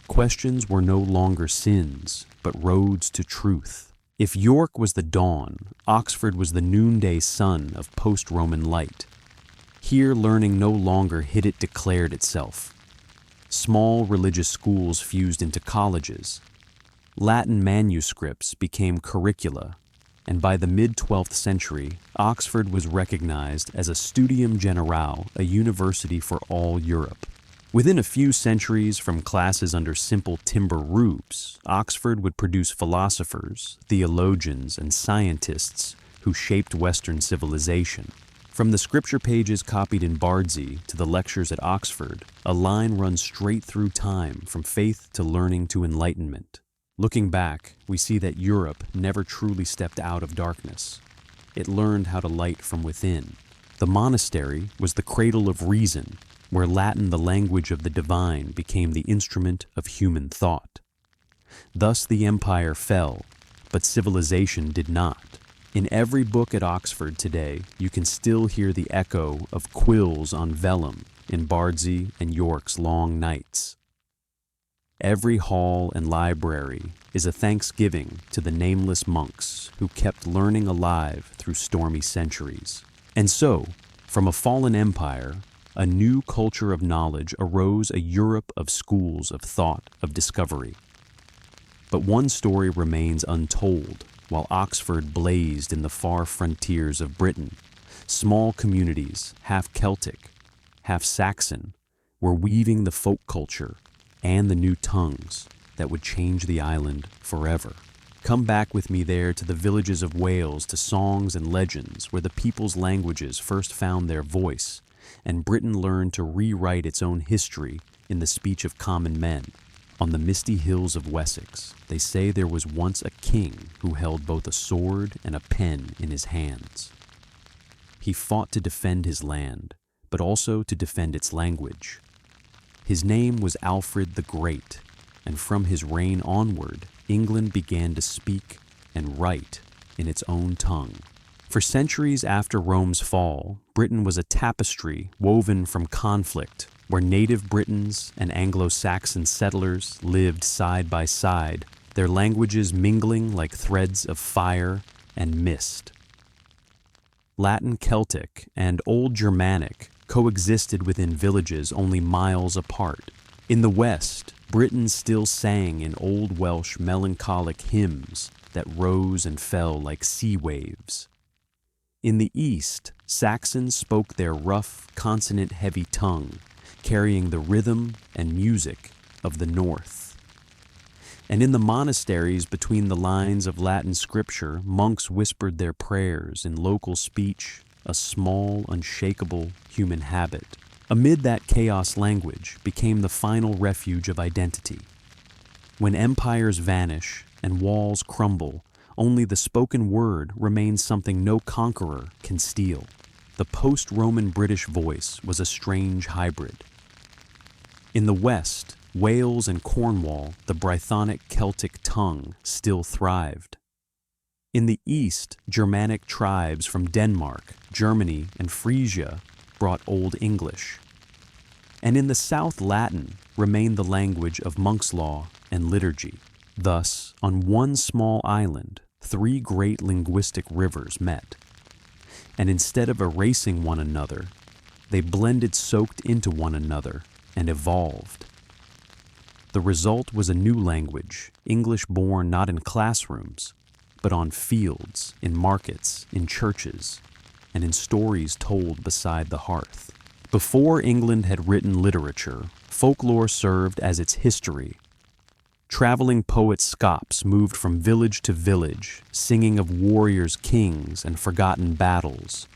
Questions were no longer sins, but roads to truth. If York was the dawn, Oxford was the noonday sun of post-Roman light. Here, learning no longer hid, it declared itself. Small religious schools fused into colleges. Latin manuscripts became curricula, and by the mid-12th century, Oxford was recognized as a studium generale, a university for all Europe. Within a few centuries, from classes under simple timber roofs, Oxford would produce philosophers, theologians, and scientists who shaped Western civilization. From the scripture pages copied in Bardsey to the lectures at Oxford, a line runs straight through time, from faith to learning to enlightenment. Looking back, we see that Europe never truly stepped out of darkness. It learned how to light from within. The monastery was the cradle of reason, where Latin, the language of the divine, became the instrument of human thought. Thus the empire fell, but civilization did not. In every book at Oxford today, you can still hear the echo of quills on vellum in Bardsey and York's long nights. Every hall and library is a thanksgiving to the nameless monks who kept learning alive through stormy centuries. And so, from a fallen empire, a new culture of knowledge arose, a Europe of schools of thought, of discovery. But one story remains untold. While Oxford blazed in the far frontiers of Britain, small communities, half Celtic, half Saxon, were weaving the folk culture and the new tongues that would change the island forever. Come back with me there to the villages of Wales, to songs and legends where the people's languages first found their voice, and Britain learned to rewrite its own history in the speech of common men. On the misty hills of Wessex, they say there was once a king who held both a sword and a pen in his hands. He fought to defend his land, but also to defend its language. His name was Alfred the Great, and from his reign onward, England began to speak and write in its own tongue. For centuries after Rome's fall, Britain was a tapestry woven from conflict, where native Britons and Anglo-Saxon settlers lived side by side, their languages mingling like threads of fire and mist. Latin Celtic and Old Germanic coexisted within villages only miles apart. In the West, Britons still sang in Old Welsh melancholic hymns that rose and fell like sea waves. In the East, Saxons spoke their rough, consonant-heavy tongue, carrying the rhythm and music of the North. And in the monasteries between the lines of Latin scripture, monks whispered their prayers in local speech, a small, unshakable human habit. Amid that chaos, language became the final refuge of identity. When empires vanish and walls crumble, only the spoken word remains something no conqueror can steal. The post-Roman British voice was a strange hybrid. In the West, Wales and Cornwall, the Brythonic Celtic tongue still thrived. In the East, Germanic tribes from Denmark, Germany, and Frisia brought Old English. And in the South, Latin remained the language of monk's law and liturgy. Thus, on one small island, three great linguistic rivers met. And instead of erasing one another, they blended, soaked into one another, and evolved. The result was a new language, English born not in classrooms, but on fields, in markets, in churches, and in stories told beside the hearth. Before England had written literature, folklore served as its history. Traveling poet Scops moved from village to village, singing of warriors, kings, and forgotten battles.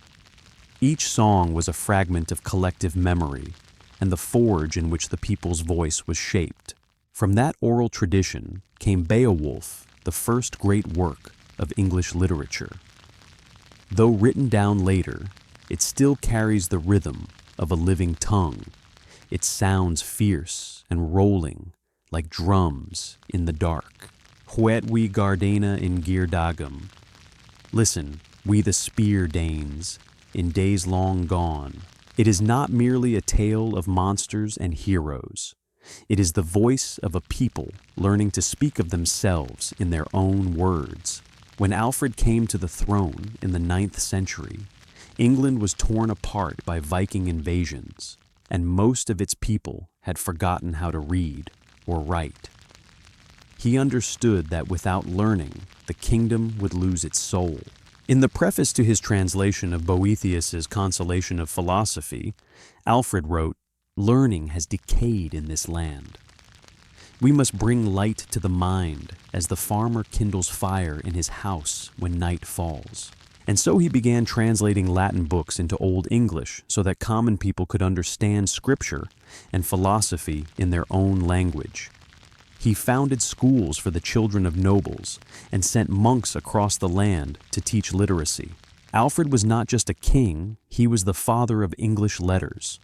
Each song was a fragment of collective memory, and the forge in which the people's voice was shaped. From that oral tradition came Beowulf, the first great work of English literature. Though written down later, it still carries the rhythm of a living tongue. It sounds fierce and rolling, like drums in the dark. Huet we Gardena in Geardagum. Listen, we the spear Danes, in days long gone. It is not merely a tale of monsters and heroes. It is the voice of a people learning to speak of themselves in their own words. When Alfred came to the throne in the 9th century, England was torn apart by Viking invasions, and most of its people had forgotten how to read or write. He understood that without learning, the kingdom would lose its soul. In the preface to his translation of Boethius's Consolation of Philosophy, Alfred wrote, "Learning has decayed in this land. We must bring light to the mind as the farmer kindles fire in his house when night falls." And so he began translating Latin books into Old English so that common people could understand scripture and philosophy in their own language. He founded schools for the children of nobles and sent monks across the land to teach literacy. Alfred was not just a king, he was the father of English letters.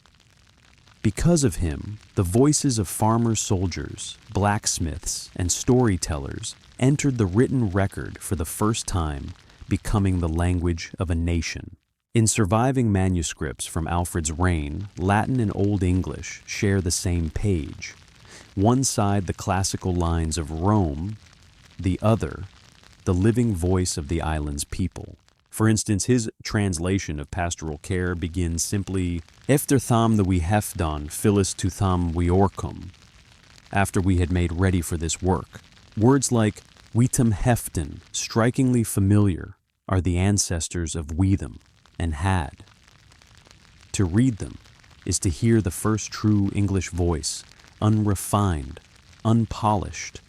Because of him, the voices of farmers, soldiers, blacksmiths, and storytellers entered the written record for the first time, becoming the language of a nation. In surviving manuscripts from Alfred's reign, Latin and Old English share the same page. One side the classical lines of Rome, the other, the living voice of the island's people. For instance, his translation of Pastoral Care begins simply, "Efter tham the we hef done, Phyllis to tham we orcum," after we had made ready for this work. Words like "weetum heften," strikingly familiar, are the ancestors of "weethum" and "had." To read them is to hear the first true English voice, unrefined, unpolished,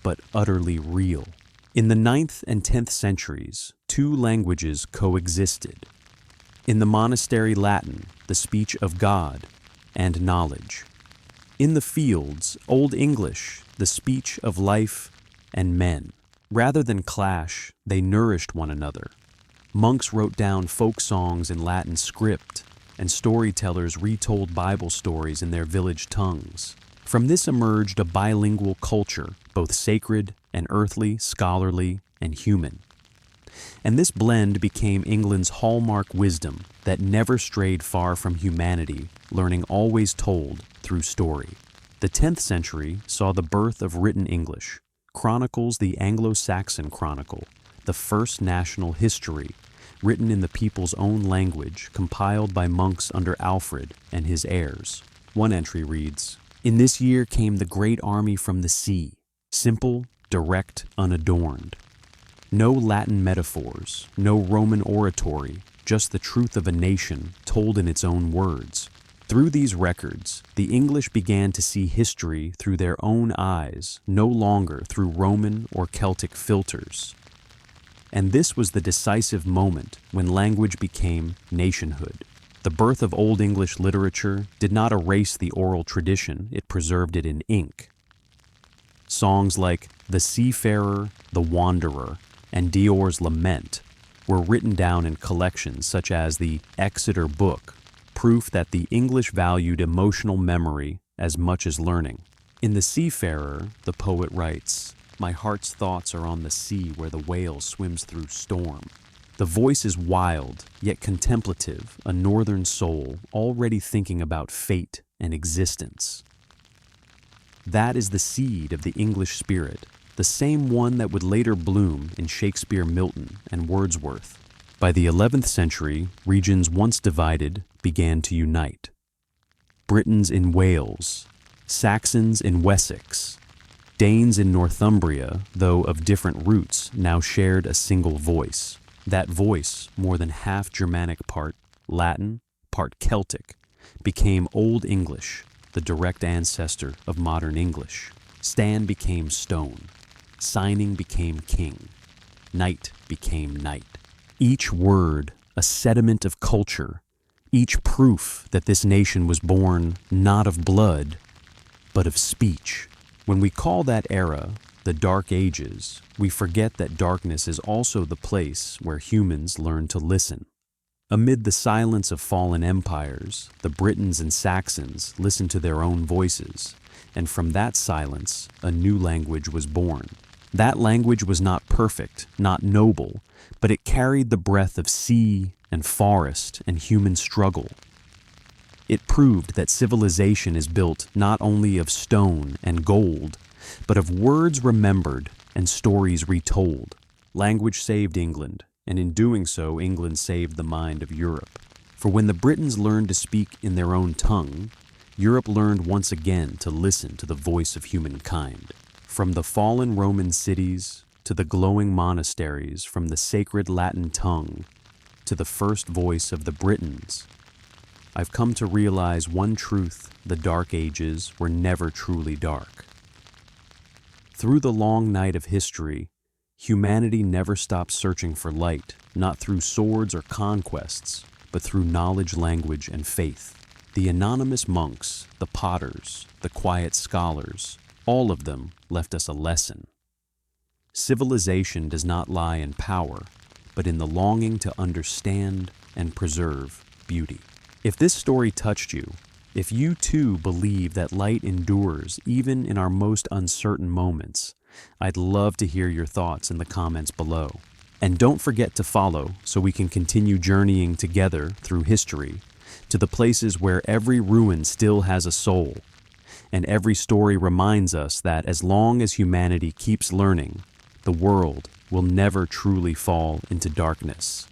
but utterly real. In the 9th and 10th centuries, two languages coexisted. In the monastery Latin, the speech of God and knowledge. In the fields, Old English, the speech of life and men. Rather than clash, they nourished one another. Monks wrote down folk songs in Latin script, and storytellers retold Bible stories in their village tongues. From this emerged a bilingual culture, both sacred and earthly, scholarly, and human. And this blend became England's hallmark wisdom that never strayed far from humanity, learning always told through story. The 10th century saw the birth of written English, chronicles the Anglo-Saxon Chronicle, the first national history, written in the people's own language, compiled by monks under Alfred and his heirs. One entry reads, "In this year came the great army from the sea, simple, direct, unadorned. No Latin metaphors, no Roman oratory, just the truth of a nation told in its own words. Through these records, the English began to see history through their own eyes, no longer through Roman or Celtic filters. And this was the decisive moment when language became nationhood. The birth of Old English literature did not erase the oral tradition, it preserved it in ink. Songs like The Seafarer, The Wanderer, and Dior's Lament were written down in collections such as the Exeter Book, proof that the English valued emotional memory as much as learning. In The Seafarer, the poet writes, "My heart's thoughts are on the sea where the whale swims through storm." The voice is wild, yet contemplative, a northern soul already thinking about fate and existence. That is the seed of the English spirit, the same one that would later bloom in Shakespeare, Milton, and Wordsworth. By the 11th century, regions once divided began to unite. Britons in Wales, Saxons in Wessex, Danes in Northumbria, though of different roots, now shared a single voice. That voice, more than half Germanic, part Latin, part Celtic, became Old English, the direct ancestor of modern English. Stand became stone. Signing became king. Night became night. Each word a sediment of culture, each proof that this nation was born not of blood, but of speech. When we call that era the Dark Ages, we forget that darkness is also the place where humans learn to listen. Amid the silence of fallen empires, the Britons and Saxons listened to their own voices, and from that silence, a new language was born. That language was not perfect, not noble, but it carried the breath of sea and forest and human struggle. It proved that civilization is built not only of stone and gold, but of words remembered and stories retold. Language saved England, and in doing so, England saved the mind of Europe. For when the Britons learned to speak in their own tongue, Europe learned once again to listen to the voice of humankind. From the fallen Roman cities to the glowing monasteries, from the sacred Latin tongue to the first voice of the Britons, I've come to realize one truth: the Dark Ages were never truly dark. Through the long night of history, humanity never stopped searching for light, not through swords or conquests, but through knowledge, language, and faith. The anonymous monks, the potters, the quiet scholars, all of them left us a lesson. Civilization does not lie in power, but in the longing to understand and preserve beauty. If this story touched you, if you too believe that light endures even in our most uncertain moments, I'd love to hear your thoughts in the comments below. And don't forget to follow so we can continue journeying together through history to the places where every ruin still has a soul, and every story reminds us that as long as humanity keeps learning, the world will never truly fall into darkness.